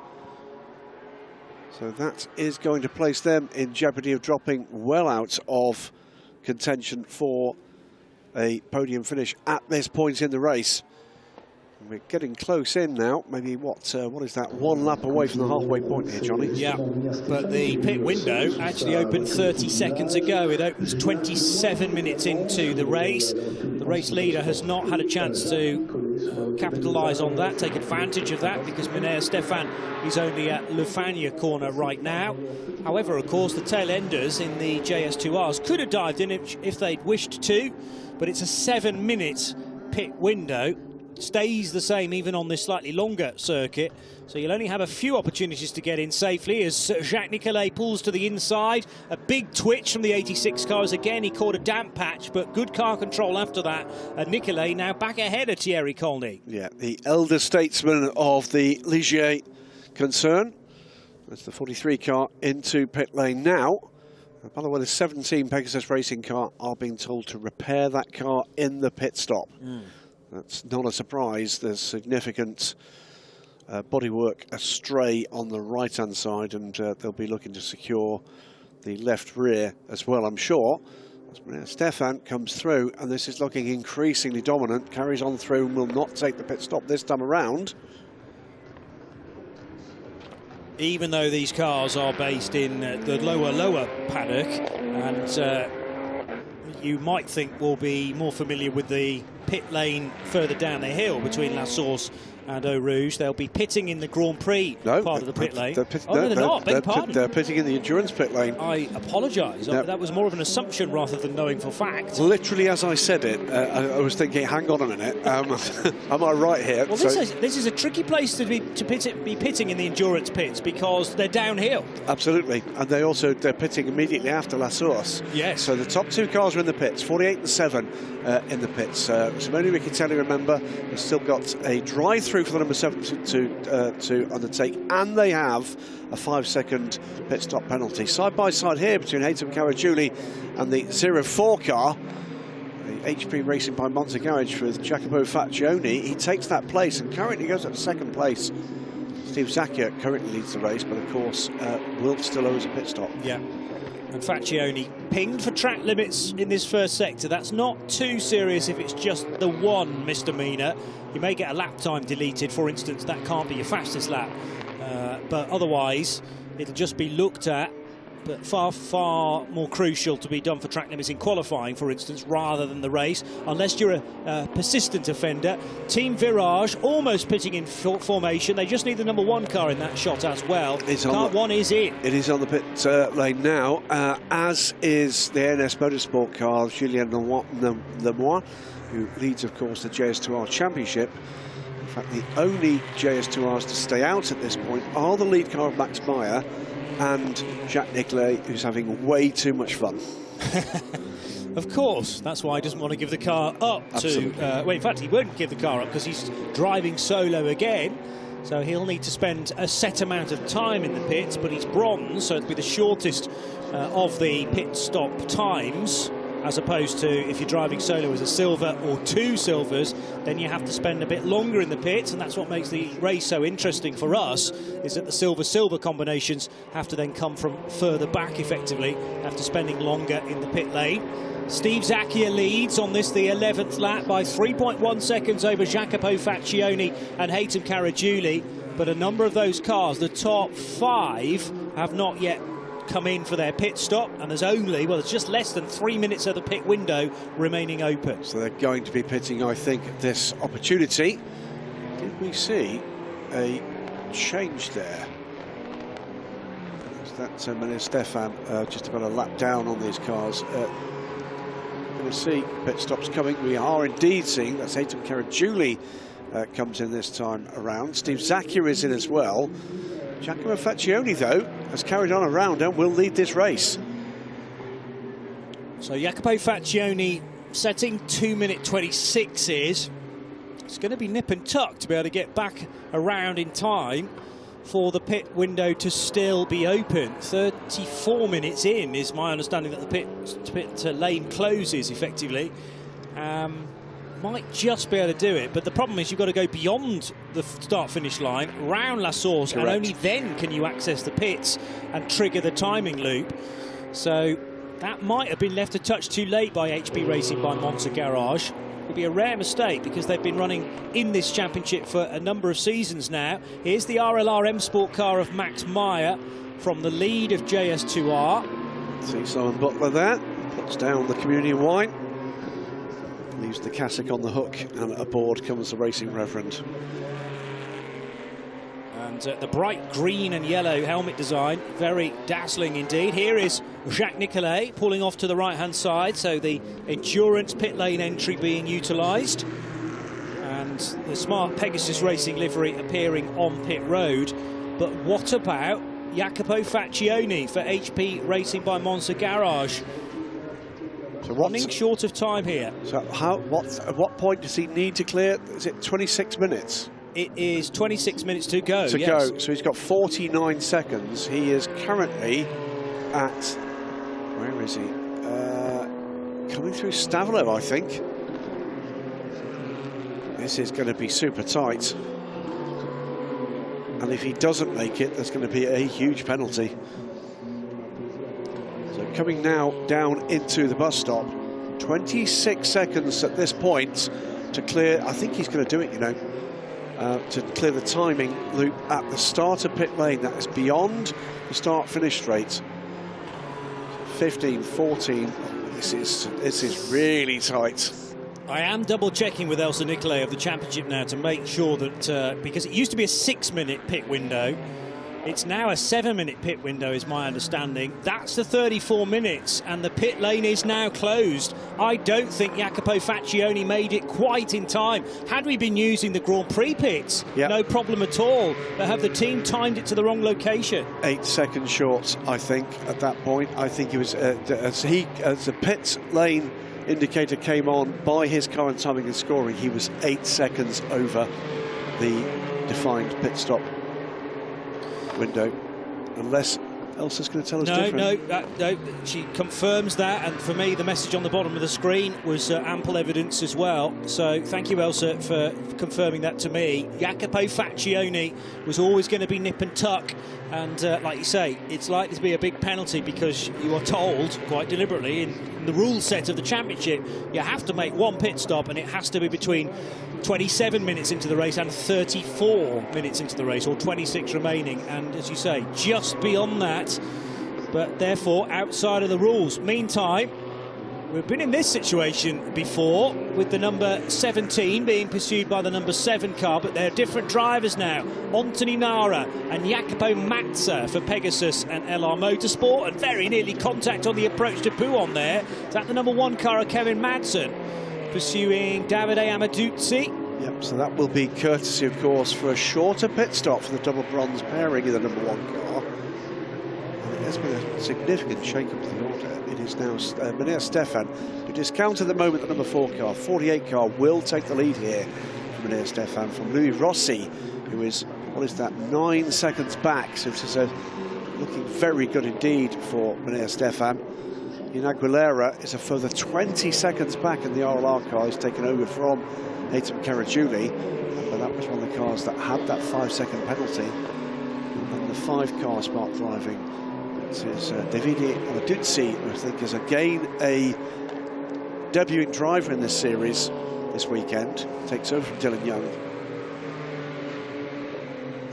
So that is going to place them in jeopardy of dropping well out of contention for a podium finish at this point in the race. We're getting close in now. Maybe what is that? 1 lap away from the halfway point here, Johnny. Yeah, but the pit window actually opened 30 seconds ago. It opens 27 minutes into the race. The race leader has not had a chance to capitalise on that, take advantage of that, because Meneer Stefan is only at Le Fagnes corner right now. However, of course, the tail enders in the JS2Rs could have dived in if they'd wished to, but it's a 7-minute pit window. Stays the same even on this slightly longer circuit, so you'll only have a few opportunities to get in safely as Jacques Nicolet pulls to the inside. A big twitch from the 86 cars. Again, he caught a damp patch, but good car control after that. And Nicolet now back ahead of Thierry Colney. Yeah, the elder statesman of the Ligier concern. That's the 43 car into pit lane now. By the way, the 17 Pegasus Racing car are being told to repair that car in the pit stop. That's not a surprise. There's significant bodywork astray on the right-hand side, and they'll be looking to secure the left rear as well, I'm sure. As Stefan comes through, and this is looking increasingly dominant, carries on through and will not take the pit stop this time around. Even though these cars are based in the lower paddock, and you might think will be more familiar with the pit lane further down the hill between La Source and Eau Rouge. They'll be pitting in the Grand Prix part of the pit lane. They're not. Beg pardon. They're pitting in the endurance pit lane. I apologise. That was more of an assumption rather than knowing for fact. Literally, as I said it, I was thinking, hang on a minute, am I right here? Well, this is a tricky place to be pitting in the endurance pits because they're downhill. Absolutely, and they're pitting immediately after La Source. Yes. So the top 2 cars are in the pits, 48 and 7 in the pits. go. Simone Riccitelli, remember, has still got a drive-through for the number 7 to undertake, and they have a 5-second pit stop penalty. Side by side here between Haytham Caragiuli and the 04 car. The HP Racing by Monza garage with Jacopo Faccioni. He takes that place and currently goes up to second place. Steve Zacchia currently leads the race, but of course will still owes a pit stop. Yeah, and Faccioni pinged for track limits in this first sector. That's not too serious if it's just the one misdemeanor. You may get a lap time deleted, for instance. That can't be your fastest lap, but otherwise it'll just be looked at. But far more crucial to be done for track limits in qualifying, for instance, rather than the race, unless you're a persistent offender. Team Virage almost pitting in formation. They just need the number 1 car in that shot as well. Car 1 is in. It is on the pit lane now, as is the NS Motorsport car, Julien Lemoine, who leads, of course, the JS2 R Championship. In fact, the only JS2Rs to stay out at this point are the lead car of Max Meyer and Jacques Nicolet, who's having way too much fun. Of course, that's why he doesn't want to give the car up. Well, in fact, he won't give the car up because he's driving solo again. So he'll need to spend a set amount of time in the pits, but he's bronze, so it'll be the shortest of the pit stop times, as opposed to if you're driving solo as a silver or 2 silvers, then you have to spend a bit longer in the pits, and that's what makes the race so interesting for us, is that the silver-silver combinations have to then come from further back, effectively, after spending longer in the pit lane. Steve Zacchia leads on this, the 11th lap, by 3.1 seconds over Jacopo Faccioni and Haytham Caragiuli, but a number of those cars, the top 5, have not yet come in for their pit stop, and there's only, well, it's just less than 3 minutes of the pit window remaining open. So they're going to be pitting, I think, this opportunity. Did we see a change there? Is that Mene Stefan just about a lap down on these cars? Going to see pit stops coming. We are indeed seeing, that's Haytham Caragiuli comes in this time around. Steve Zacchia is in as well. Giacomo Faccioni, though, has carried on around and will lead this race. So Jacopo Faccioni setting 2:26 is. It's going to be nip and tuck to be able to get back around in time for the pit window to still be open. 34 minutes in is my understanding that the pit lane closes effectively. Might just be able to do it, but the problem is you've got to go beyond the start-finish line, round La Source, and only then can you access the pits and trigger the timing loop. So that might have been left a touch too late by HP Racing by Monza Garage. It would be a rare mistake because they've been running in this championship for a number of seasons now. Here's the RLR M Sport car of Max Meyer from the lead of JS2R. See Simon Butler there, puts down the community wine. Leaves the cassock on the hook, and aboard comes the racing reverend. And the bright green and yellow helmet design, very dazzling indeed. Here is Jacques Nicolet pulling off to the right-hand side, so the endurance pit lane entry being utilised. And the smart Pegasus Racing livery appearing on pit road. But what about Jacopo Faccioni for HP Racing by Monza Garage? So running short of time here. So at what point does he need to clear? Is it 26 minutes? It is 26 minutes to go. Go. So he's got 49 seconds. He is currently at, where is he? Coming through Stavilo, I think. This is going to be super tight. And if he doesn't make it, there's going to be a huge penalty. Coming now down into the bus stop, 26 seconds at this point to clear. I think he's going to do it, you know, to clear the timing loop at the start of pit lane. That is beyond the start-finish straight. 15, 14. This is really tight. I am double-checking with Elsa Nicolet of the championship now to make sure that because it used to be a 6-minute pit window. It's now a 7-minute pit window, is my understanding. That's the 34 minutes, and the pit lane is now closed. I don't think Jacopo Faccioni made it quite in time. Had we been using the Grand Prix pits, no problem at all. But have the team timed it to the wrong location? 8 seconds short, I think, at that point. I think it was as the pit lane indicator came on by his current timing and scoring, he was 8 seconds over the defined pit stop window. Unless Elsa's going to tell us different. No, she confirms that, and for me the message on the bottom of the screen was ample evidence as well. So thank you, Elsa, for confirming that to me. Jacopo Faccioni was always going to be nip and tuck, and like you say, it's likely to be a big penalty because you are told quite deliberately in the rule set of the championship you have to make one pit stop, and it has to be between 27 minutes into the race and 34 minutes into the race, or 26 remaining, and as you say, just beyond that, but therefore outside of the rules. Meantime, we've been in this situation before with the number 17 being pursued by the number 7 car, but they're different drivers now. Anthony Nara and Jacopo Mazza for Pegasus and LR Motorsport, and very nearly contact on the approach to Pouhon there. Is that the number 1 car of Kevin Madsen pursuing Davide Amaduzzi? Yep, so that will be courtesy, of course, for a shorter pit stop for the double bronze pairing in the number 1 car. And it has been a significant shake-up to the order. It is now Minea Stefan, who discounts at the moment the number 4 car. 48 car will take the lead here for Minea Stefan from Louis Rossi, who is, what is that, 9 seconds back. So this is looking very good indeed for Minea Stefan. In Aguilera is a further 20 seconds back, and the RLR car is taken over from Haytham Caragiuli, but that was one of the cars that had that 5-second penalty. And the 5 car Spark driving, this is Davide Amaduzzi, who I think is again a debuting driver in this series this weekend. Takes over from Dylan Young.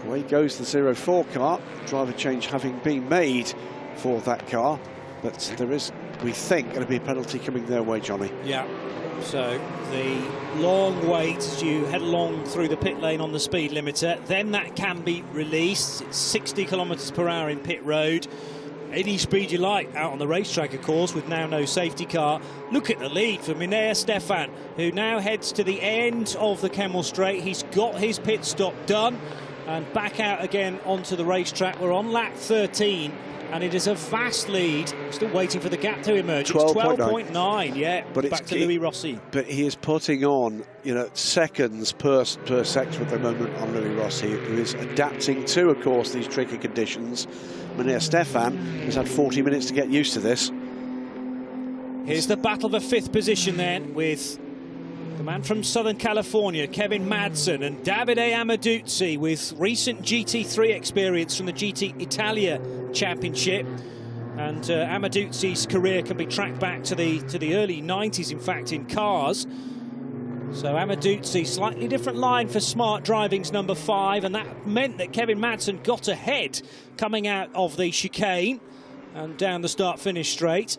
Away goes the 04 car, driver change having been made for that car, but there is, we think, going to be a penalty coming their way, Johnny. Yeah. So the long wait as you head along through the pit lane on the speed limiter, then that can be released. It's 60 kilometres per hour in pit road. Any speed you like out on the racetrack, of course, with now no safety car. Look at the lead for Minea Stefan, who now heads to the end of the Kemmel Straight. He's got his pit stop done and back out again onto the racetrack. We're on lap 13. And it is a vast lead. Still waiting for the gap to emerge. 12.9, yeah. But back to Louis Rossi. But he is putting on, you know, seconds per sector at the moment on Louis Rossi, who is adapting to, of course, these tricky conditions. Minea Stefan has had 40 minutes to get used to this. Here's the battle for 5th position then, with the man from Southern California, Kevin Madsen, and Davide Amaduzzi with recent GT3 experience from the GT Italia Championship. And Amaduzzi's career can be tracked back to the early 90s, in fact, in cars. So Amaduzzi, slightly different line for Smart Driving's number 5, and that meant that Kevin Madsen got ahead coming out of the chicane and down the start-finish straight.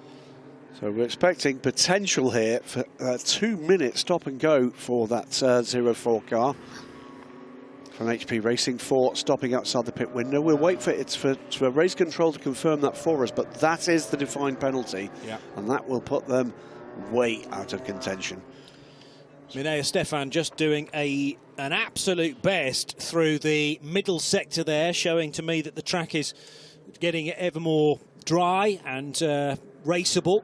So we're expecting potential here for a 2-minute stop and go for that 04 car from HP Racing for stopping outside the pit window. We'll wait for for race control to confirm that for us, but that is the defined penalty, and that will put them way out of contention. Minea Stefan just doing an absolute best through the middle sector there, showing to me that the track is getting ever more dry and raceable.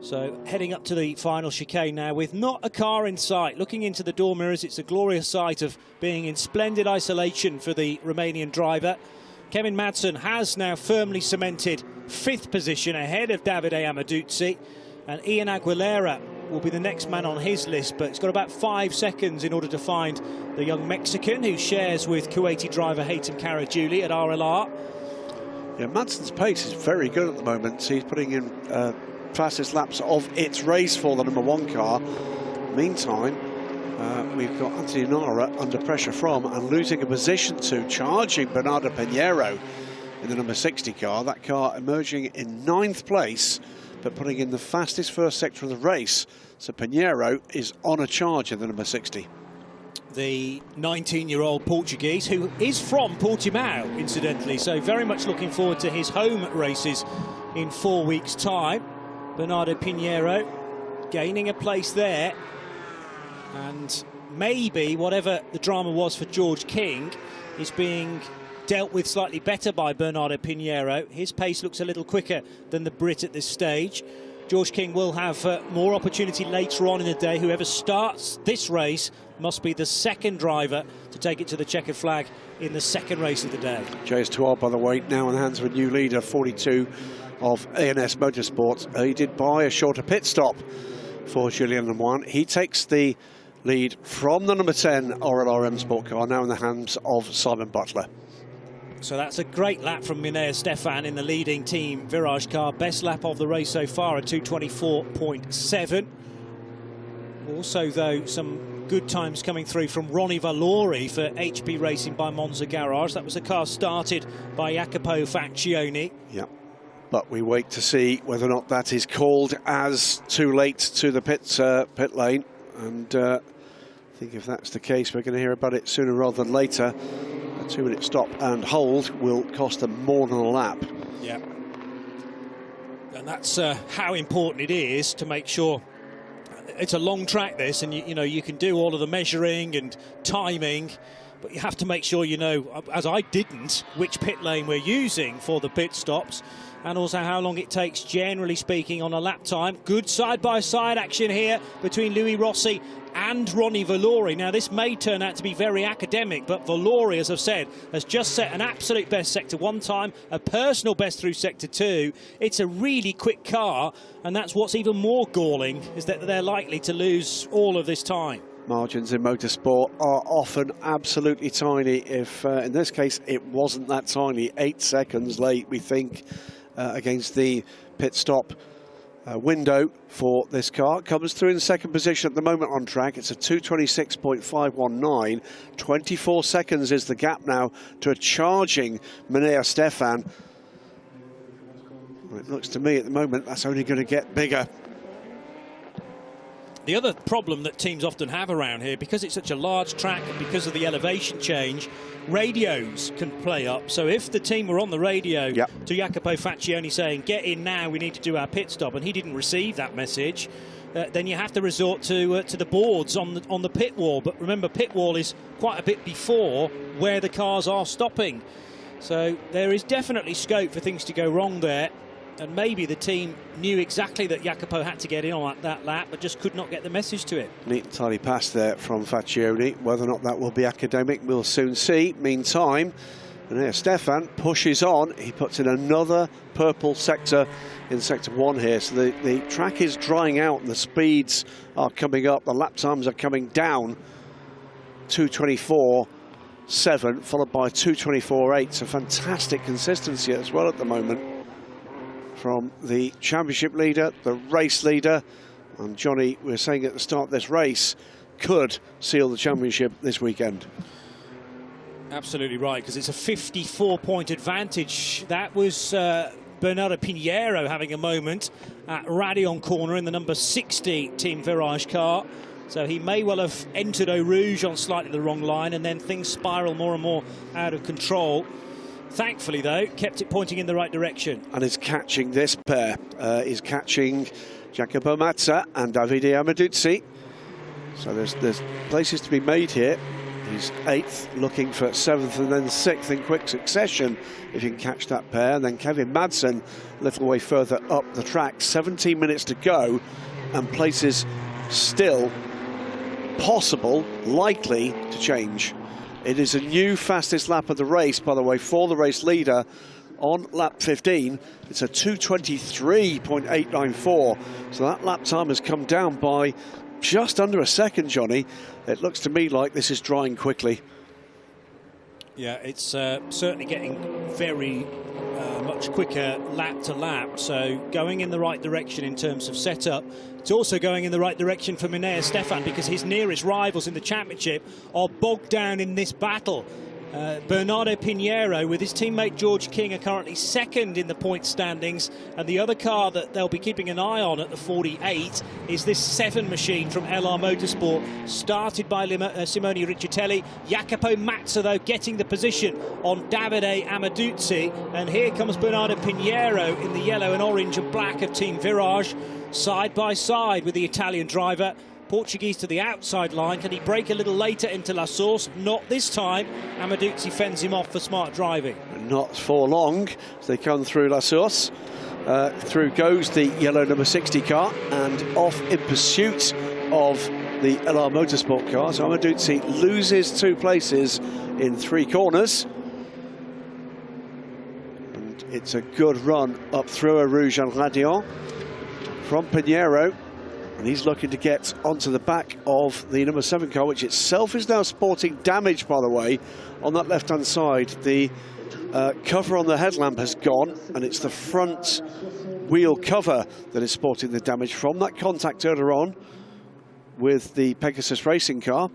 So heading up to the final chicane now with not a car in sight. Looking into the door mirrors, it's a glorious sight of being in splendid isolation for the Romanian driver. Kevin Madsen has now firmly cemented 5th position ahead of Davide Amaduzzi, and Ian Aguilera will be the next man on his list, but it's got about 5 seconds in order to find the young Mexican who shares with Kuwaiti driver Haytham Caragiuli at RLR. Yeah, Madsen's pace is very good at the moment. He's putting in fastest laps of its race for the number 1 car. Meantime, we've got Anthony Nara under pressure from and losing a position to charging Bernardo Pinheiro in the number 60 car. That car emerging in 9th place, but putting in the fastest first sector of the race. So Pinheiro is on a charge in the number 60. The 19-year-old Portuguese, who is from Portimao, incidentally, so very much looking forward to his home races in 4 weeks' time. Bernardo Pinheiro gaining a place there, and maybe whatever the drama was for George King is being dealt with slightly better by Bernardo Pinheiro. His pace looks a little quicker than the Brit at this stage. George King will have more opportunity later on in the day. Whoever starts this race must be the second driver to take it to the checkered flag in the second race of the day. JS2 R, by the way, now in the hands of a new leader, 42 of ELMS Motorsports. He did buy a shorter pit stop for Julien Le Mans. He takes the lead from the number 10 RLRM Sport car, now in the hands of Simon Butler. So that's a great lap from Ligier Stefan in the leading team Virage car. Best lap of the race so far, a 2:24.7. Also, though, some good times coming through from Ronnie Valori for HP Racing by Monza Garage. That was a car started by Jacopo Faccioni. Yeah, but we wait to see whether or not that is called as too late to the pit lane. And I think if that's the case, we're going to hear about it sooner rather than later. A 2-minute stop and hold will cost them more than a lap. Yeah. And that's how important it is to make sure. It's a long track, this, and you know you can do all of the measuring and timing, but you have to make sure you know, as I didn't, which pit lane we're using for the pit stops, and also how long it takes, generally speaking, on a lap time. Good side-by-side action here between Louis Rossi and Ronnie Valori. Now, this may turn out to be very academic, but Valori, as I've said, has just set an absolute best Sector 1 time, a personal best through Sector 2. It's a really quick car, and that's what's even more galling, is that they're likely to lose all of this time. Margins in motorsport are often absolutely tiny. If, in this case, it wasn't that tiny. 8 seconds late, we think, against the pit stop window for this car. Comes through in second position at the moment on track. It's a 2:26.519. 24 seconds is the gap now to a charging Ligier Stefan. Well, it looks to me at the moment that's only going to get bigger. The other problem that teams often have around here, because it's such a large track and because of the elevation change, radios can play up. So if the team were on the radio to Jacopo Faccioni saying, get in now, we need to do our pit stop, and he didn't receive that message, then you have to resort to the boards on the pit wall. But remember, pit wall is quite a bit before where the cars are stopping. So there is definitely scope for things to go wrong there. And maybe the team knew exactly that Jacopo had to get in on that lap, but just could not get the message to it. Neat and tidy pass there from Faccioni. Whether or not that will be academic, we'll soon see. Meantime, Ligier Stefan pushes on. He puts in another purple sector in Sector 1 here. So the track is drying out and the speeds are coming up. The lap times are coming down. 2:24.7 followed by 2:24.8. So fantastic consistency as well at the moment from the championship leader, the race leader. And Johnny, we were saying at the start of this race, could seal the championship this weekend. Absolutely right, because it's a 54-point advantage. That was Bernardo Pinheiro having a moment at Radion Corner in the number 60 Team Virage car. So he may well have entered Eau Rouge on slightly the wrong line, and then things spiral more and more out of control. Thankfully, though, kept it pointing in the right direction. And is catching this pair. Is catching Jacopo Mazza and Davide Amaduzzi. So there's places to be made here. He's 8th, looking for 7th and then 6th in quick succession, if you can catch that pair. And then Kevin Madsen, a little way further up the track. 17 minutes to go, and places still possible, likely to change. It is a new fastest lap of the race, by the way, for the race leader on lap 15. It's a 2:23.894. So that lap time has come down by just under a second, Johnny. It looks to me like this is drying quickly. Yeah, it's certainly getting very much quicker lap to lap, so going in the right direction in terms of setup. It's also going in the right direction for Ligier Stefan, because his nearest rivals in the championship are bogged down in this battle. Bernardo Pinheiro with his teammate George King are currently 2nd in the point standings, and the other car that they'll be keeping an eye on at the 48 is this 7 machine from LR Motorsport, started by Simone Riccitelli. Jacopo Mazza, though, getting the position on Davide Amaduzzi, and here comes Bernardo Pinheiro in the yellow and orange and black of Team Virage, side by side with the Italian driver. Portuguese to the outside line. Can he break a little later into La Source? Not this time. Amaduzzi fends him off for smart driving. Not for long as they come through La Source. Through goes the yellow number 60 car, and off in pursuit of the LR Motorsport car. So Amaduzzi loses 2 places in 3 corners. And it's a good run up through a Rouge and Radion from Pinheiro. And he's looking to get onto the back of the number 7 car, which itself is now sporting damage, by the way, on that left-hand side. The cover on the headlamp has gone, and it's the front wheel cover that is sporting the damage from that contact earlier on with the Pegasus racing car,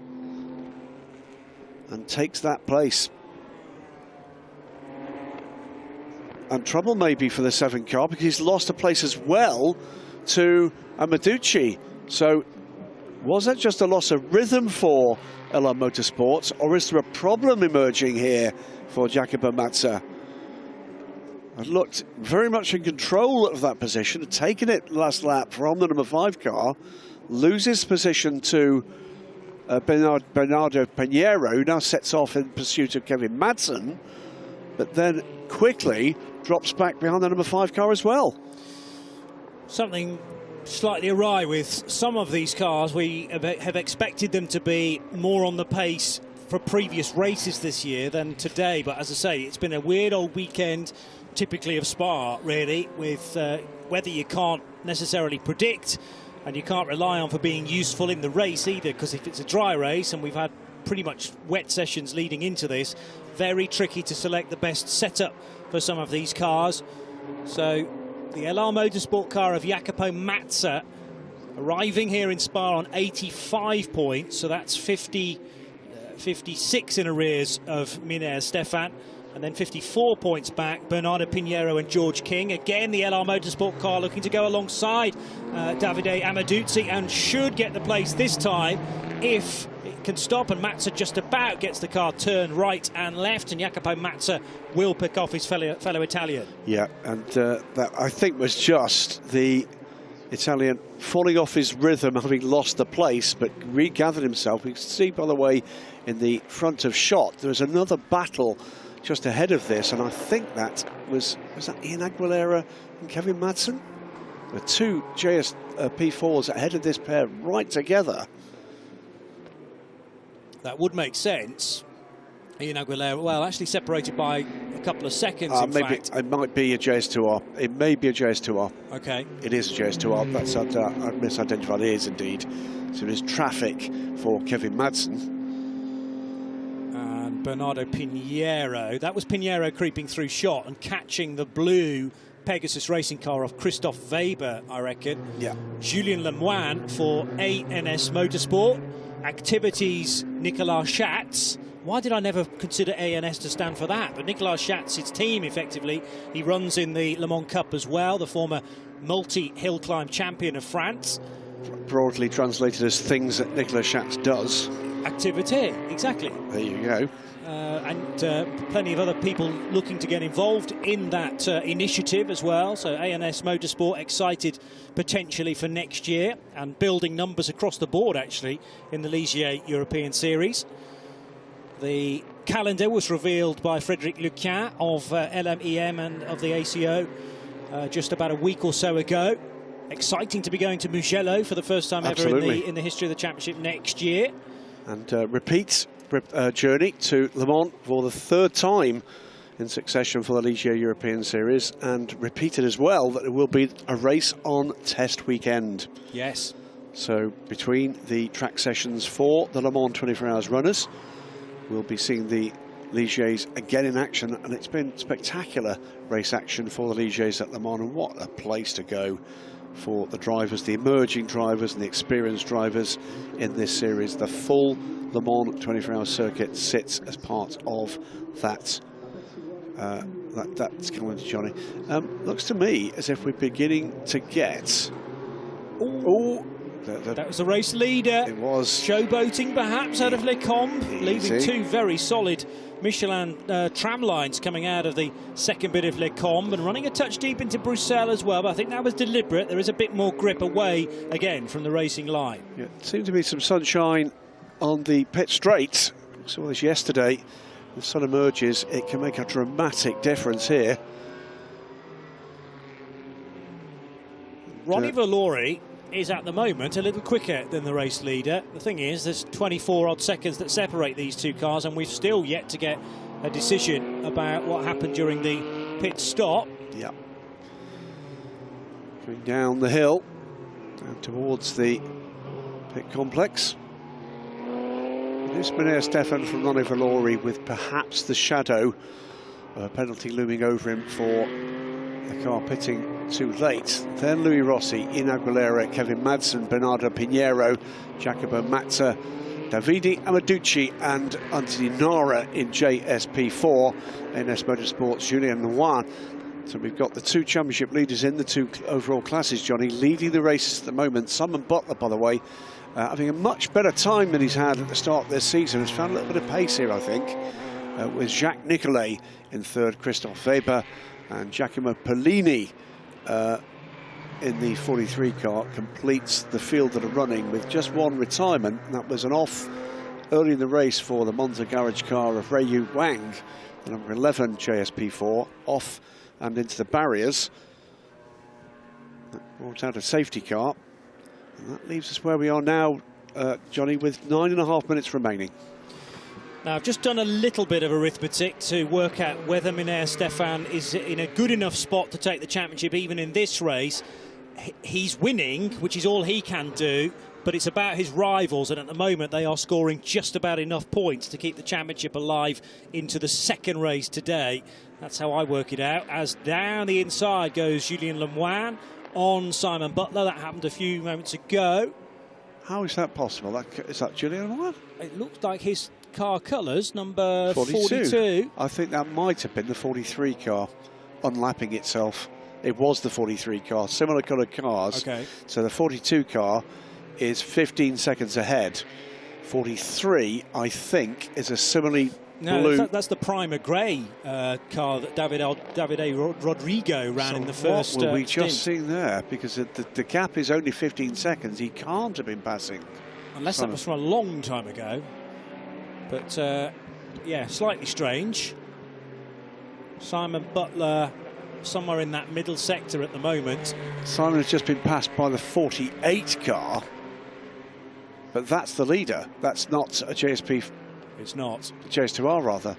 and takes that place. And trouble maybe for the 7 car, because he's lost a place as well to Amaduzzi. So was that just a loss of rhythm for LR Motorsports, or is there a problem emerging here for Jacopo Mazza? And looked very much in control of that position, had taken it last lap from the number 5 car, loses position to Bernardo Pinheiro, who now sets off in pursuit of Kevin Madsen, but then quickly drops back behind the number 5 car as well. Something slightly awry with some of these cars. We have expected them to be more on the pace for previous races this year than today, but as I say, it's been a weird old weekend, typically of Spa, really, with weather you can't necessarily predict and you can't rely on for being useful in the race either, because if it's a dry race, and we've had pretty much wet sessions leading into this, very tricky to select the best setup for some of these cars. So the LR Motorsport car of Jacopo Mazza arriving here in Spa on 85 points, so that's 56 in arrears of Miner Stefan, and then 54 points back, Bernardo Pinheiro and George King. Again, the LR Motorsport car looking to go alongside Davide Amaduzzi, and should get the place this time if it can stop, and Mazza just about gets the car turned right and left, and Jacopo Mazza will pick off his fellow Italian. Yeah, and that, I think, was just the Italian falling off his rhythm, having lost the place, but regathered himself. You can see, by the way, in the front of shot, there was another battle just ahead of this, and I think that was that Ian Aguilera and Kevin Madsen? The 2 JS P4s ahead of this pair right together. That would make sense. Ian Aguilera, well, actually separated by a couple of seconds, in maybe fact. it might be a JS2R. It may be a JS2R. Okay. It is a JS2R. That's I've misidentified. It is indeed. So there is traffic for Kevin Madsen. And Bernardo Pinheiro. That was Pinheiro creeping through shot and catching the blue Pegasus racing car of Christoph Weber, I reckon. Yeah. Julien Lemoine for ANS Motorsport. Activities, Nicolas Schatz. Why did I never consider ANS to stand for that? But Nicolas Schatz's team, effectively, he runs in the Le Mans Cup as well, the former multi-hill climb champion of France. Broadly translated as things that Nicolas Schatz does. Activity, exactly. There you go. And plenty of other people looking to get involved in that initiative as well. So ANS Motorsport excited potentially for next year, and building numbers across the board actually in the Ligier European Series. The calendar was revealed by Frédéric Luquin of LMEM and of the ACO just about a week or so ago. Exciting to be going to Mugello for the first time Absolutely. ever in the history of the championship next year. And repeats journey to Le Mans for the 3rd time in succession for the Ligier European Series, and repeated as well that it will be a race on test weekend. Yes. So between the track sessions for the Le Mans 24 Hours runners, we'll be seeing the Ligiers again in action, and it's been spectacular race action for the Ligiers at Le Mans, and what a place to go for the drivers, the emerging drivers and the experienced drivers in this series. The full Le Mans 24-hour circuit sits as part of that. That's coming to Johnny. Looks to me as if we're beginning to get. That was the race leader. It was. Showboating perhaps out of Les Combes, leaving Easy. 2 very solid Michelin tram lines coming out of the second bit of Les Combes, and running a touch deep into Bruxelles as well, but I think that was deliberate. There is a bit more grip away again from the racing line. Yeah, seemed to be some sunshine on the pit straight. We saw this yesterday. The sun emerges, it can make a dramatic difference here. Ronnie Valori is at the moment a little quicker than the race leader. The thing is, there's 24 odd seconds that separate these two cars, and we've still yet to get a decision about what happened during the pit stop. Yeah. Going down the hill, down towards the pit complex. This Ligier Stefan from Ronnie Valori with perhaps the shadow of a penalty looming over him for the car pitting too late. Then Louis Rossi, Ian Aguilera, Kevin Madsen, Bernardo Pinheiro, Jacopo Mazza, Davide Amaducci and Anthony Nara in JS P4, NS Motorsports Julien Noir. So we've got the two championship leaders in the two overall classes, Johnny, leading the races at the moment. Simon Butler, by the way, having a much better time than he's had at the start of this season. He's found a little bit of pace here, I think, with Jacques Nicolet in third, Christophe Weber and Giacomo Polini in the 43 car completes the field that are running with just one retirement. That was an off early in the race for the Monza garage car of Ruiyu Wang, the number 11 JS P4, off and into the barriers. That brought out a safety car. And that leaves us where we are now, Johnny, with 9.5 minutes remaining. Now, I've just done a little bit of arithmetic to work out whether Ligier Stefan is in a good enough spot to take the championship even in this race. He's winning, which is all he can do, but it's about his rivals, and at the moment they are scoring just about enough points to keep the championship alive into the second race today. That's how I work it out, as down the inside goes Julien Le Mans on Simon Butler. That happened a few moments ago. How is that possible? Is that Julien Le Mans? It looks like his car colours, number 42. I think that might have been the 43 car unlapping itself. It was the 43 car, similar coloured cars. Okay. So the 42 car is 15 seconds ahead. 43, I think, is a similarly blue. No, that's the primer grey car that Davide Rodrigo ran in the first what were we stint. just seeing there? Because the gap is only 15 seconds. He can't have been passing. Unless that was from a long time ago. But, yeah, slightly strange. Simon Butler somewhere in that middle sector at the moment. Simon has just been passed by the 48 car. But that's the leader. That's not a JSP. It's not. JS2R, rather.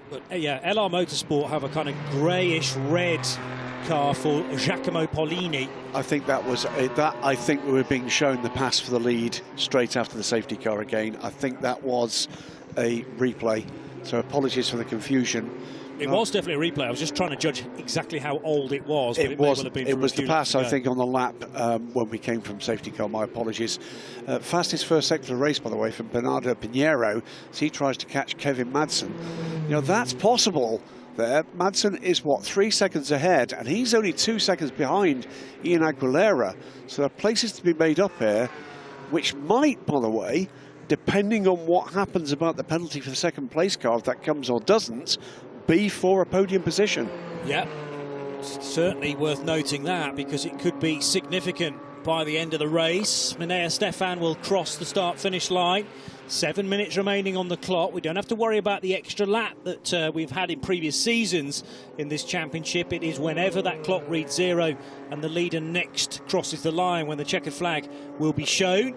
But, yeah, LR Motorsport have a kind of greyish red car for Giacomo Polini. I think that was I think we were being shown the pass for the lead straight after the safety car again. I think that was a replay, so apologies for the confusion. It was definitely a replay. I was just trying to judge exactly how old it was. But it was the pass, I ago. think, on the lap when we came from safety car. My apologies. Fastest first sector of the race, by the way, from Bernardo Pinheiro, as he tries to catch Kevin Madsen. You know, that's possible there. Madsen is, what, 3 seconds ahead, and he's only 2 seconds behind Ian Aguilera. So there are places to be made up here, which might, by the way, depending on what happens about the penalty for the second place car, if that comes or doesn't, be for a podium position. Yeah, certainly worth noting that, because it could be significant by the end of the race. Ligier Stefan will cross the start-finish line. 7 minutes remaining on the clock. We don't have to worry about the extra lap that we've had in previous seasons in this championship. It is whenever that clock reads 0 and the leader next crosses the line when the checkered flag will be shown.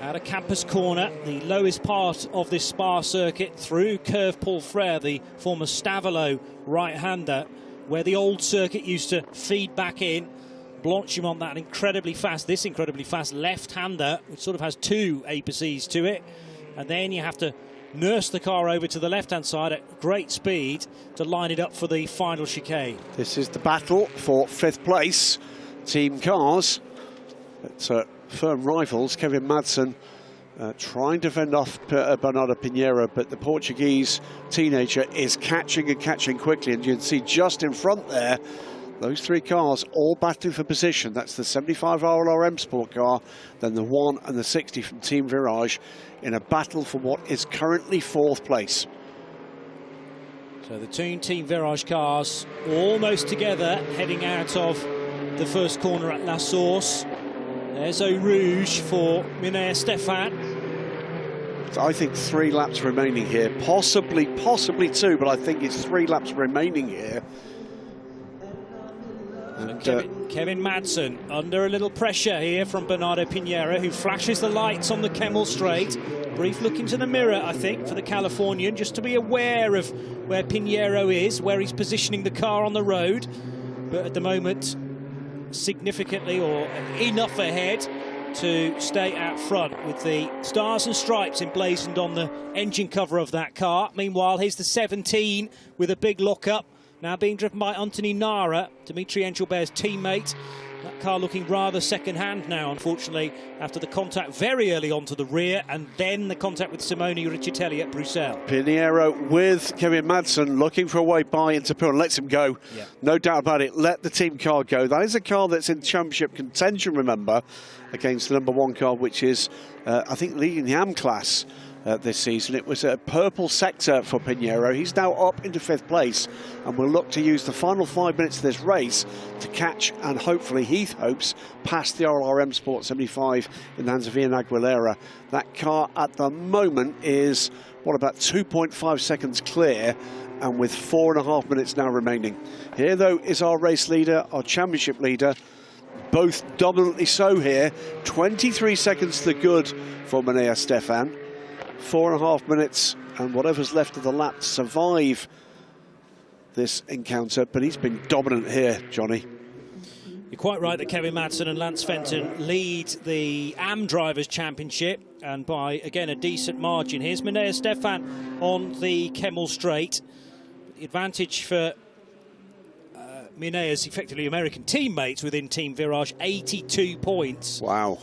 Out of Campus Corner, the lowest part of this Spa circuit, through Curve Paul Frere, the former Stavolo right-hander, where the old circuit used to feed back in. Blanchimont, that incredibly fast left-hander, which sort of has two apices to it. And then you have to nurse the car over to the left-hand side at great speed to line it up for the final chicane. This is the battle for 5th place. Team cars. It's firm rivals. Kevin Madsen trying to fend off Bernardo Pinheiro, but the Portuguese teenager is catching and catching quickly, and you can see just in front there those 3 cars all battling for position. That's the 75 RLR M Sport car, then the 1 and the 60 from Team Virage, in a battle for what is currently 4th place. So the two Team Virage cars almost together, heading out of the first corner at La Source. There's Eau Rouge for Ligier Stefan. I think 3 laps remaining here, possibly 2, but I think it's 3 laps remaining here. And, Kevin Madsen under a little pressure here from Bernardo Pinheiro, who flashes the lights on the Kemmel Straight. Brief look into the mirror, I think, for the Californian, just to be aware of where Pinheiro is, where he's positioning the car on the road. But at the moment, significantly or enough ahead to stay out front with the stars and stripes emblazoned on the engine cover of that car. Meanwhile, here's the 17 with a big lock-up, now being driven by Anthony Nara, Dimitri Engelbert's teammate. That car looking rather second-hand now, unfortunately, after the contact very early on to the rear and then the contact with Simone Riccitelli at Bruxelles. Pinheiro with Kevin Madsen looking for a way by into Pil and lets him go. Yeah. No doubt about it. Let the team car go. That is a car that's in championship contention, remember, against the #1 car, which is, I think, leading the AM class this season. It was a purple sector for Pinheiro. He's now up into 5th place and will look to use the final 5 minutes of this race to catch and hopefully, Heath hopes, pass the RLRM Sport 75 in the hands of Ian Aguilera. That car at the moment is, what, about 2.5 seconds clear, and with 4.5 minutes now remaining. Here, though, is our race leader, our championship leader, both dominantly so here. 23 seconds to the good for Minea Stefan. 4.5 minutes and whatever's left of the lap to survive this encounter, but he's been dominant here, Johnny. You're quite right that Kevin Madsen and Lance Fenton lead the AM Drivers' Championship, and by, again, a decent margin. Here's Minea Stefan on the Kemmel Straight. The advantage for Minea's effectively American teammates within Team Virage, 82 points. Wow.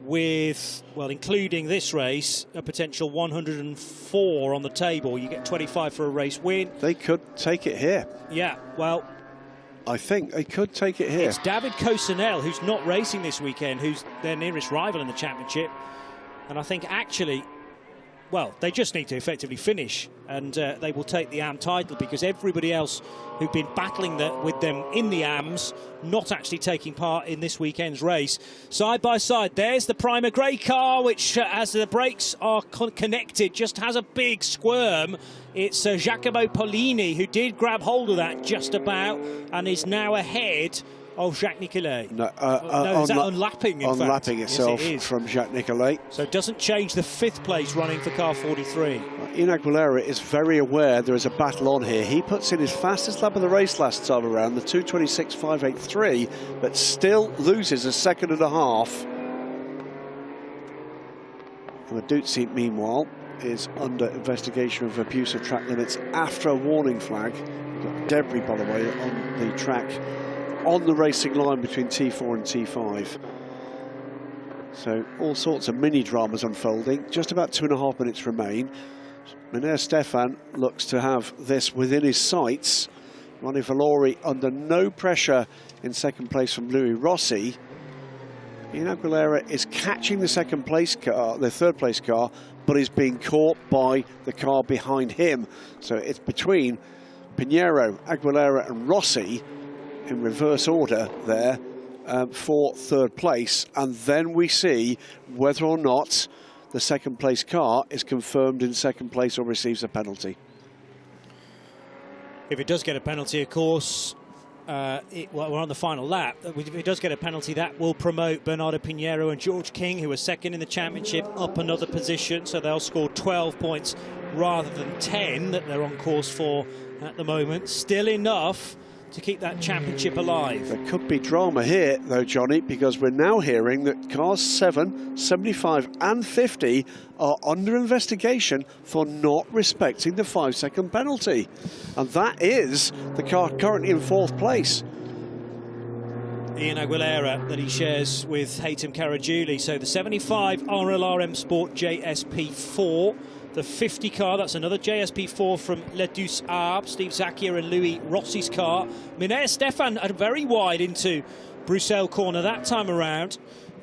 With, well, including this race, a potential 104 on the table. You get 25 for a race win. They could take it here. Yeah, well, I think they could take it here. It's David Cosenel, who's not racing this weekend, who's their nearest rival in the championship. And I think actually, well, they just need to effectively finish, and they will take the AM title, because everybody else who've been battling with them in the AMs not actually taking part in this weekend's race. Side by side, there's the Primer Grey car, which, as the brakes are connected, just has a big squirm. It's Giacomo Polini who did grab hold of that just about and is now ahead of Jacques Nicolet. No, is that unlapping, in fact? Unlapping itself yes, it from Jacques Nicolet. So it doesn't change the 5th place running for car 43. Ian Aguilera is very aware there is a battle on here. He puts in his fastest lap of the race last time around, the 2:26.583, but still loses a 1.5 seconds. And the Dutzy, meanwhile, is under investigation of abuse of track limits after a warning flag. We've got debris, by the way, on the track, on the racing line between T4 and T5. So all sorts of mini dramas unfolding. Just about 2.5 minutes remain. Minea Stefan looks to have this within his sights. Ronnie Valori under no pressure in 2nd place from Louis Rossi. Ian Aguilera is catching the 2nd place car, the 3rd place car, but is being caught by the car behind him. So it's between Pinheiro, Aguilera and Rossi in reverse order there for 3rd place, and then we see whether or not the 2nd place car is confirmed in 2nd place or receives a penalty. If it does get a penalty, of course, well, we're on the final lap. If it does get a penalty, that will promote Bernardo Pinheiro and George King, who are 2nd in the championship, up another position, so they'll score 12 points rather than 10 that they're on course for at the moment. Still enough to keep that championship alive. There could be drama here, though, Johnny, because we're now hearing that cars 7, 75 and 50 are under investigation for not respecting the 5-second penalty. And that is the car currently in 4th place. Ian Aguilera, that he shares with Haytham Caragiuli. So the 75 RLRM Sport JS P4. The 50 car, that's another JS P4 from Le Douce Arbre, Steve Zacchia and Louis Rossi's car. Minea Stefan very wide into Bruxelles corner that time around.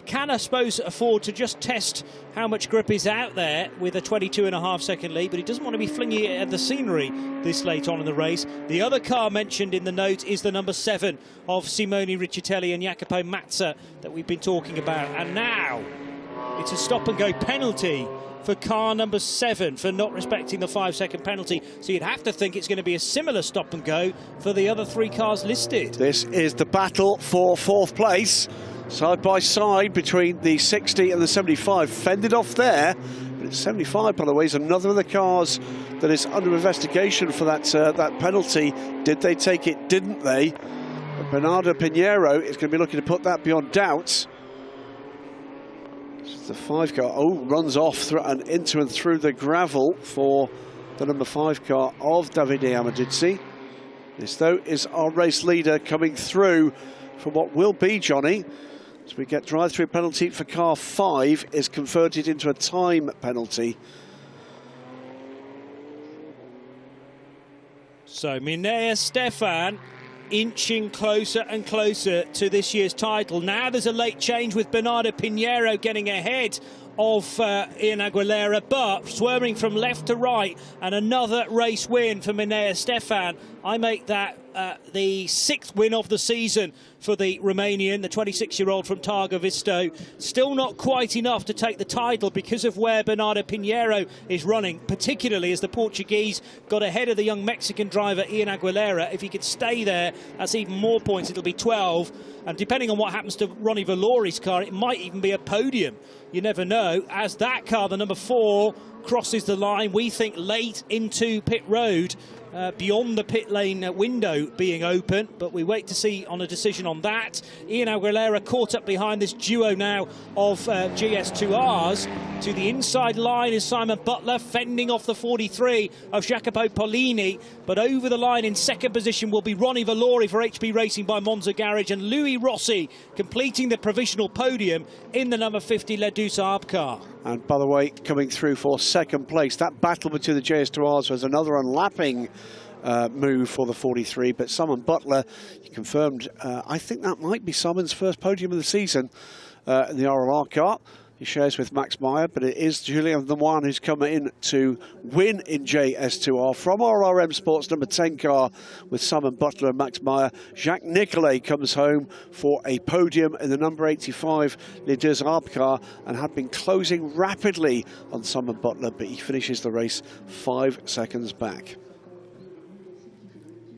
Can, I suppose, afford to just test how much grip is out there with a 22.5 second lead, but he doesn't want to be flinging it at the scenery this late on in the race. The other car mentioned in the note is the number 7 of Simone Riccitelli and Jacopo Mazza that we've been talking about. And now It's a stop-and-go penalty for car number 7 for not respecting the 5-second penalty. So you'd have to think it's going to be a similar stop-and-go for the other 3 cars listed. This is the battle for 4th place. Side by side between the 60 and the 75. Fended off there. But it's 75, by the way, is another of the cars that is under investigation for that penalty. Did they take it? Didn't they? But Bernardo Pinheiro is going to be looking to put that beyond doubt. The 5 car, runs off and into and through the gravel for the number 5 car of Davide Amadizzi. This, though, is our race leader coming through for what will be, Johnny, as we get drive-through penalty for car 5 is converted into a time penalty. So Minea Stefan inching closer and closer to this year's title. Now there's a late change with Bernardo Pinheiro getting ahead of Ian Aguilera, but swerving from left to right, and another race win for Minea Stefan. I make that the 6th win of the season for the Romanian, the 26-year-old from Targa Visto. Still not quite enough to take the title because of where Bernardo Pinheiro is running, particularly as the Portuguese got ahead of the young Mexican driver Ian Aguilera. If he could stay there, that's even more points. It'll be 12. And depending on what happens to Ronnie Valori's car, it might even be a podium. You never know. As that car, the number 4, crosses the line, we think late into pit road, beyond the pit lane window being open, but we wait to see on a decision on that. Ian Aguilera caught up behind this duo now of GS2 Rs. To the inside line is Simon Butler, fending off the 43 of Jacopo Polini, but over the line in 2nd position will be Ronnie Valori for HB Racing by Monza Garage, and Louis Rossi completing the provisional podium in the number 50 Le Saab car. And by the way, coming through for 2nd place, that battle between the JS2Rs was another unlapping move for the 43, but Simon Butler, he confirmed, I think that might be Simon's first podium of the season in the RLR car. He shares with Max Meyer, but it is Julien Lemoine who's come in to win in JS2R from RRM Sports number 10 car with Simon Butler and Max Meyer. Jacques Nicolet comes home for a podium in the number 85 Ligier JS car and had been closing rapidly on Simon Butler, but he finishes the race 5 seconds back.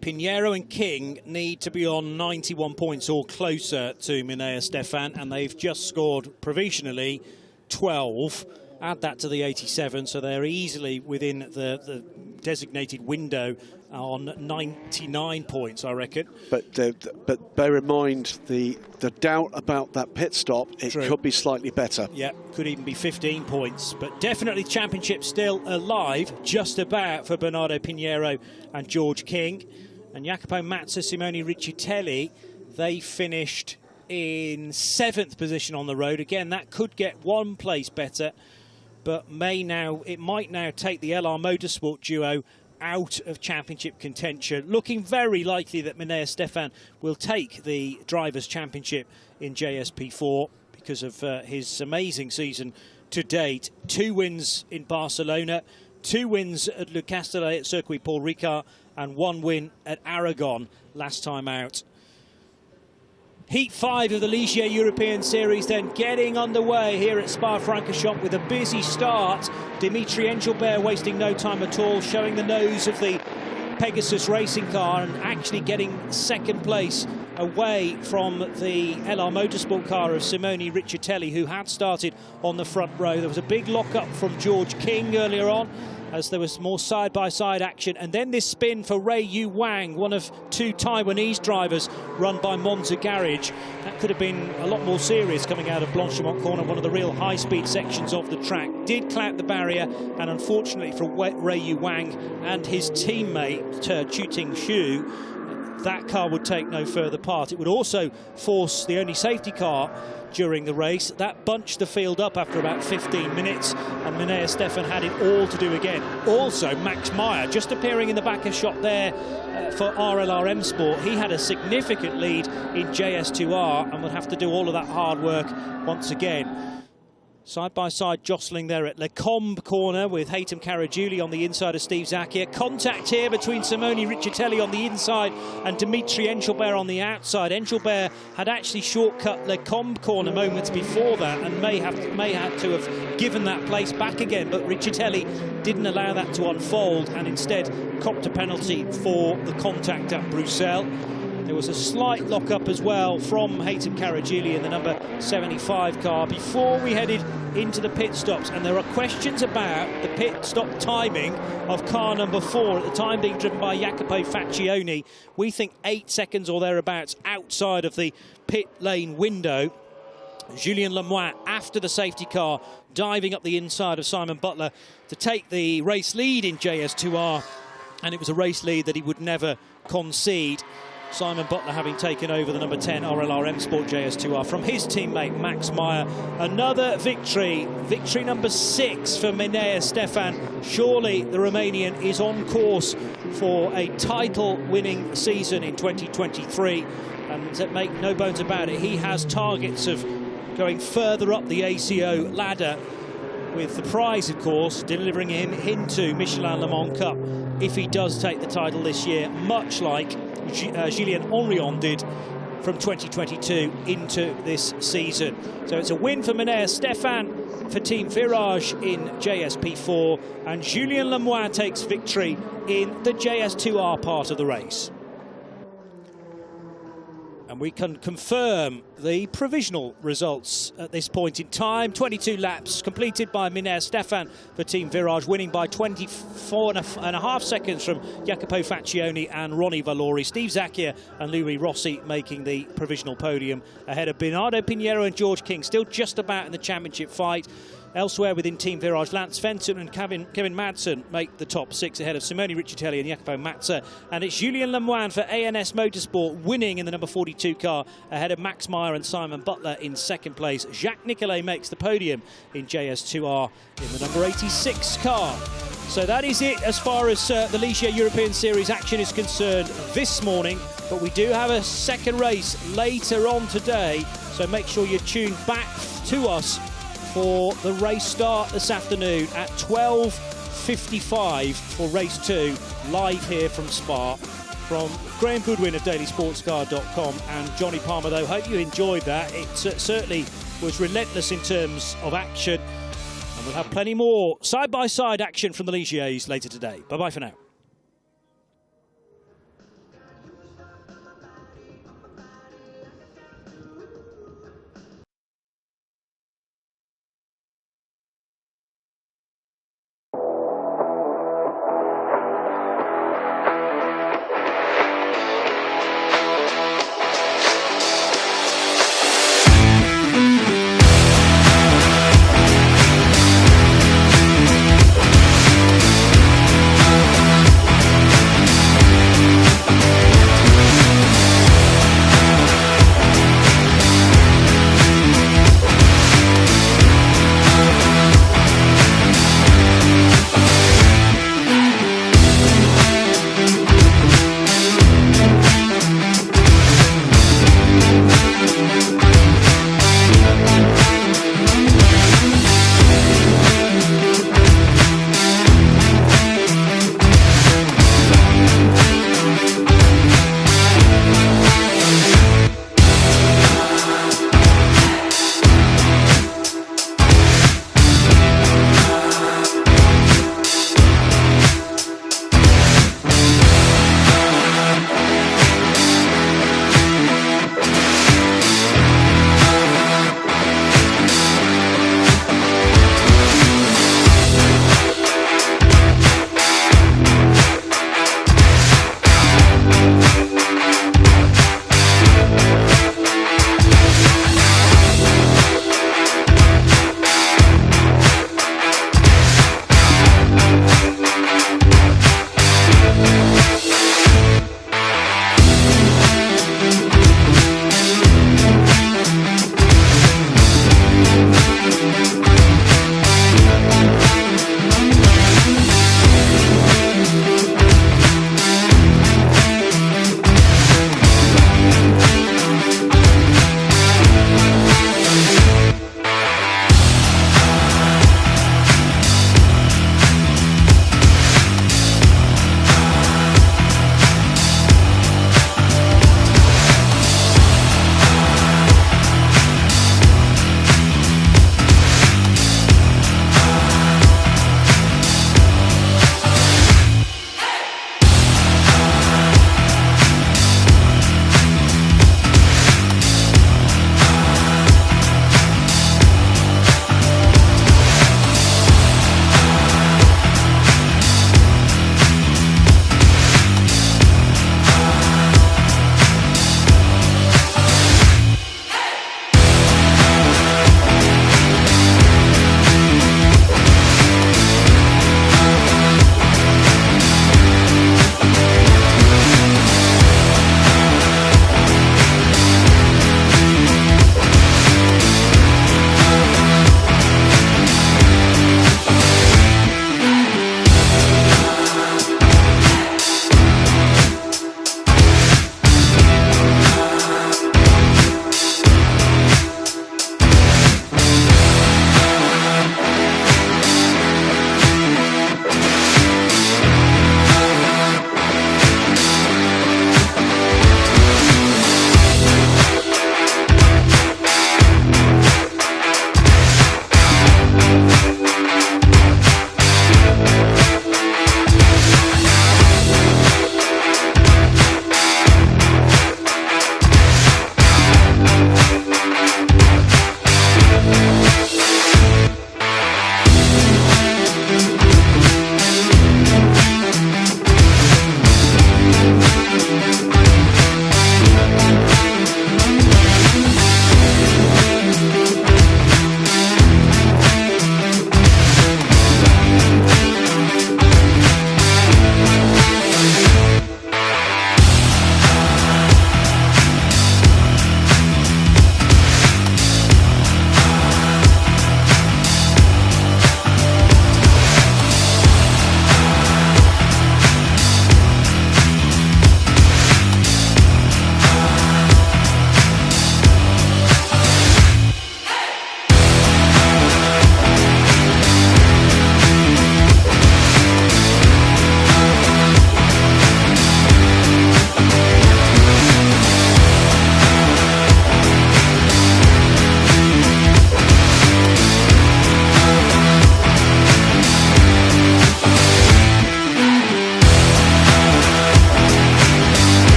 Pinheiro and King need to be on 91 points or closer to Minea Stefan, and they've just scored provisionally 12. Add that to the 87, so they're easily within the designated window on 99 points, I reckon. But bear in mind the doubt about that pit stop. It True. Could be slightly better. Yeah, could even be 15 points. But definitely the championship still alive, just about, for Bernardo Pinheiro and George King. And Jacopo Mazza, Simone Riccitelli, they finished in 7th position on the road. Again, that could get 1 place better, but it might now take the LR Motorsport duo out of championship contention. Looking very likely that Minea Stefan will take the Drivers' Championship in JS P4 because of his amazing season to date. 2 wins in Barcelona, 2 wins at Le Castellet at Circuit Paul Ricard, and 1 win at Aragon last time out. Heat 5 of the Ligier European Series then getting underway here at Spa-Francorchamps with a busy start. Dimitri Engelbert wasting no time at all, showing the nose of the Pegasus racing car and actually getting 2nd place away from the LR Motorsport car of Simone Riccitelli, who had started on the front row. There was a big lock-up from George King earlier on, as there was more side-by-side action. And then this spin for Ray Yu Wang, one of 2 Taiwanese drivers run by Monza Garage. That could have been a lot more serious coming out of Blanchimont Corner, one of the real high-speed sections of the track. Did clout the barrier, and unfortunately for Ray Yu Wang and his teammate, Chu Ting Xu, that car would take no further part. It would also force the only safety car during the race. That bunched the field up after about 15 minutes, and Minea Stefan had it all to do again. Also, Max Meyer just appearing in the back of shot there for RLRM Sport. He had a significant lead in JS2R and would have to do all of that hard work once again. Side-by-side jostling there at Le Combe corner with Haytham Caragiuli on the inside of Steve Zakia. Contact here between Simone Riccitelli on the inside and Dimitri Engelbert on the outside. Engelbert had actually shortcut Le Combe corner moments before that and may have to have given that place back again, but Riccitelli didn't allow that to unfold and instead copped a penalty for the contact at Bruxelles. There was a slight lock-up as well from Haytham Caragiuli in the number 75 car before we headed into the pit stops, and there are questions about the pit stop timing of car number 4 at the time being driven by Jacopo Faccioni. We think 8 seconds or thereabouts outside of the pit lane window. Julien Le Mans, after the safety car, diving up the inside of Simon Butler to take the race lead in JS2R, and it was a race lead that he would never concede. Simon Butler having taken over the number 10 RLR Sport JS2R from his teammate Max Meyer. Another victory number 6 for Minea Stefan. Surely the Romanian is on course for a title-winning season in 2023. And make no bones about it, he has targets of going further up the ACO ladder, with the prize, of course, delivering him into Michelin Le Mans Cup if he does take the title this year, much like Julien Henrion did from 2022 into this season. So it's a win for Minea Stefan for Team Virage in JS P4, and Julien Le Mans takes victory in the JS2R part of the race. And we can confirm the provisional results at this point in time. 22 laps completed by Minea Stefan for Team Virage, winning by 24.5 seconds from Jacopo Faccioni and Ronnie Valori. Steve Zakia and Louis Rossi making the provisional podium ahead of Bernardo Pinheiro and George King, still just about in the championship fight. Elsewhere within Team Virage, Lance Fenton and Kevin Madsen make the top 6 ahead of Simone Riccitelli and Jacopo Mazza. And it's Julien Le Mans for ANS Motorsport winning in the number 42 car ahead of Max Meyer and Simon Butler in second place. Jacques Nicolet makes the podium in JS2R in the number 86 car. So that is it as far as the Ligier European Series action is concerned this morning. But we do have a second race later on today, so make sure you tune back to us for the race start this afternoon at 12:55 for race 2, live here from Spa. From Graham Goodwin of dailysportscar.com and Johnny Palmer, though, hope you enjoyed that. It certainly was relentless in terms of action, and we'll have plenty more side-by-side action from the Ligiers later today. Bye-bye for now.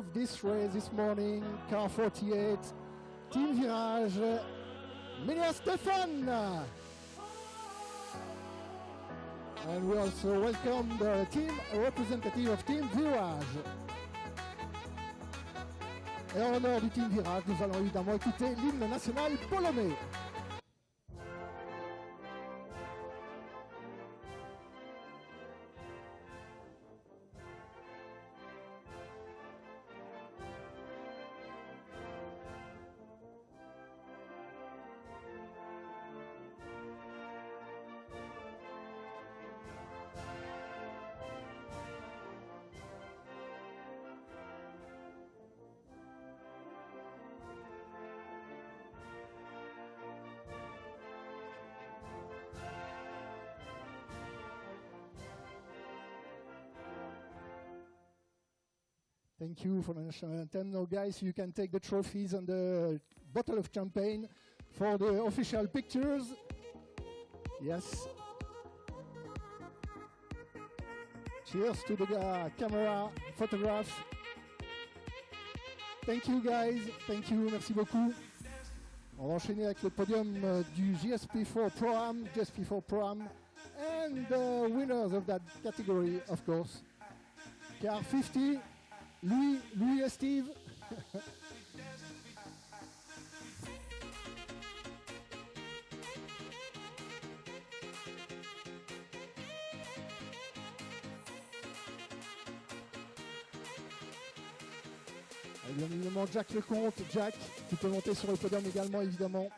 of this race this morning, car 48, Team Virage, Melia Stefan. And we also welcome the team representative of Team Virage. Et en l'honneur du Team Virage, nous allons évidemment écouter l'hymne national polonais. Thank you for the national anthem. Now, guys, you can take the trophies and the bottle of champagne for the official pictures. Yes. Cheers to the camera, photograph. Thank you, guys. Thank you. Merci beaucoup. On va enchaîner avec le podium du JS P4 Pro-Am, JS P4 Pro-Am, and the winners of that category, of course. Car 50. Louis et Steve. Et bien évidemment Jack Lecomte. Jack, tu peux monter sur le podium également évidemment.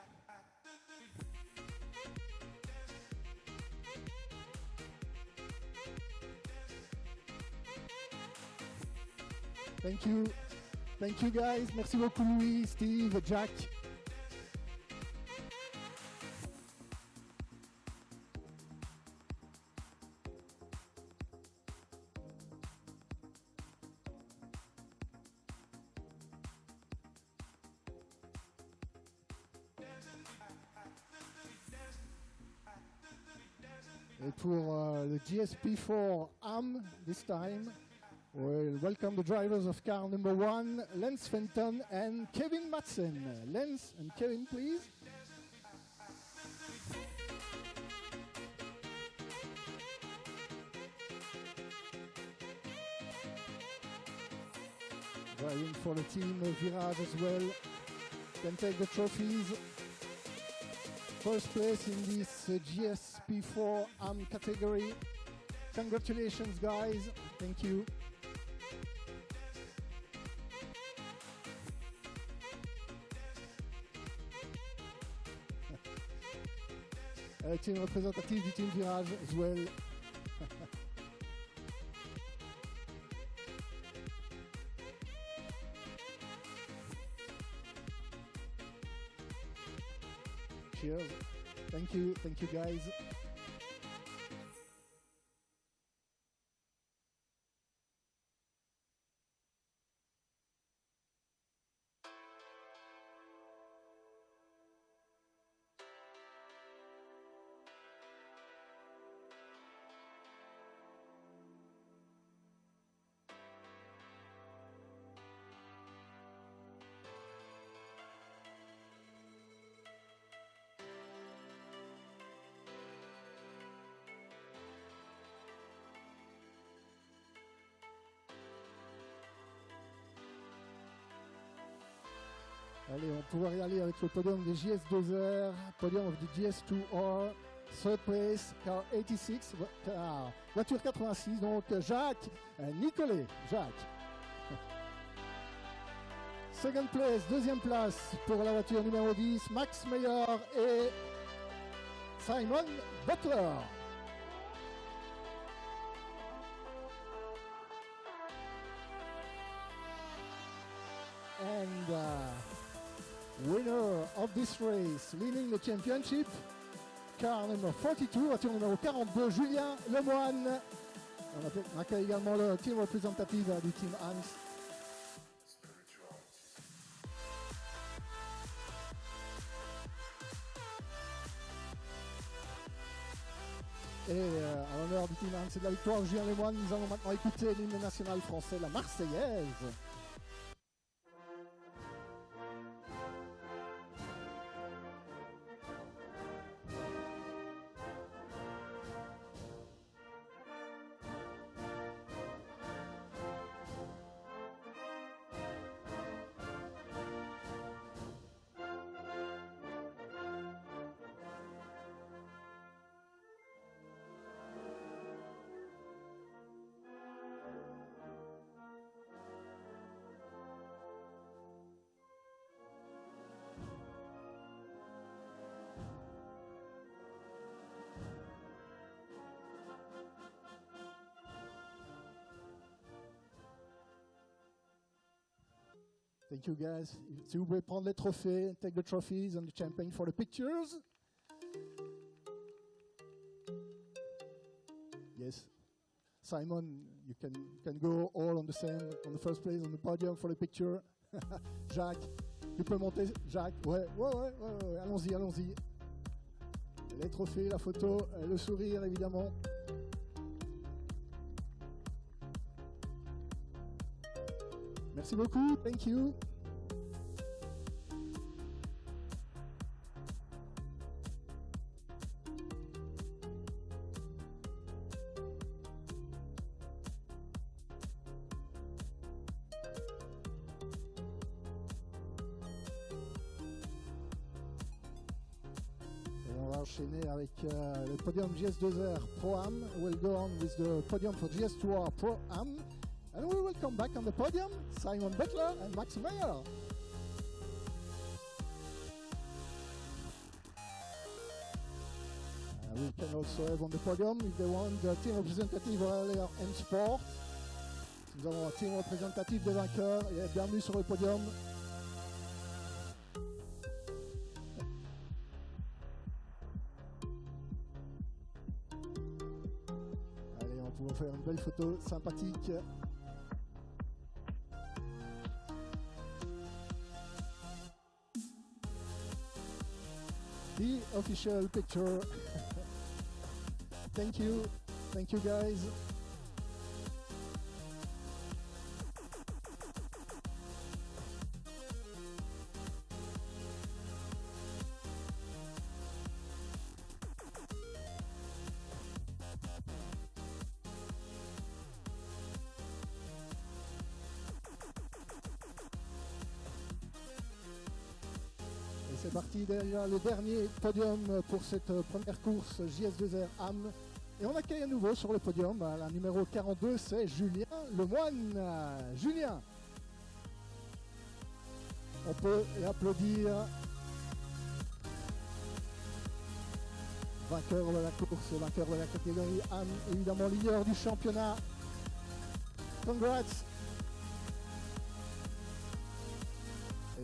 Thank you guys. Merci beaucoup Louis, Steve, Jack. Et pour le JS P4 AM this time, we'll welcome the drivers of car number 1, Lens Fenton and Kevin Madsen. Lens and Kevin, please. Driving for the team Virage as well. Can take the trophies. First place in this JS P4 AM category. Congratulations, guys. Thank you. Team représentative du Team Virage as well. Cheers. Thank you guys. Allez, on pourrait y aller avec le podium des JS2 R, podium of the JS2 R, third place, car 86, voiture 86, donc Jacques, Nicolet, Jacques. Second place, deuxième place pour la voiture numéro 10, Max Meyer et Simon Butler. And winner of this race, leading the championship, car number 42, voiture numéro 42, Julien Lemoine. On accueille également le team représentatif du team ELMS. Et à l'honneur du team ELMS et de la victoire de Julien Lemoine, nous allons maintenant écouter l'hymne national français, la Marseillaise. Thank you guys. Si vous pouvez prendre les trophées, take the trophies and the champagne for the pictures. Yes. Simon, you can go all on the first place on the podium for the picture. Jacques, tu peux monter. Jacques, ouais, allons-y, allons-y. Les trophées, la photo, le sourire évidemment. Merci beaucoup, thank you. Et on va enchaîner avec le podium JS2 R Pro-Am. We'll go on with the podium for JS2 R Pro-Am. And we will come back on the podium, Simon Butler and Max Meyer. We can also have on the podium, if they want, the team representative earlier M Sport. Nous avons un team représentatif des vainqueurs et bienvenue sur le podium. Allez, on peut faire une belle photo sympathique. The official picture. Thank you guys. C'est parti derrière le dernier podium pour cette première course JS2 R AM. Et on accueille à nouveau sur le podium la numéro 42, c'est Julien Le Moine. Julien, on peut applaudir. Vainqueur de la course, vainqueur de la catégorie AM, évidemment leader du championnat. Congrats.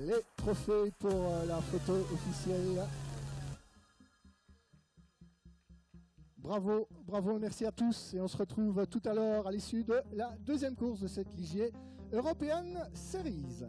Les trophées pour la photo officielle. Bravo, bravo, merci à tous et on se retrouve tout à l'heure à l'issue de la deuxième course de cette Ligier European Series.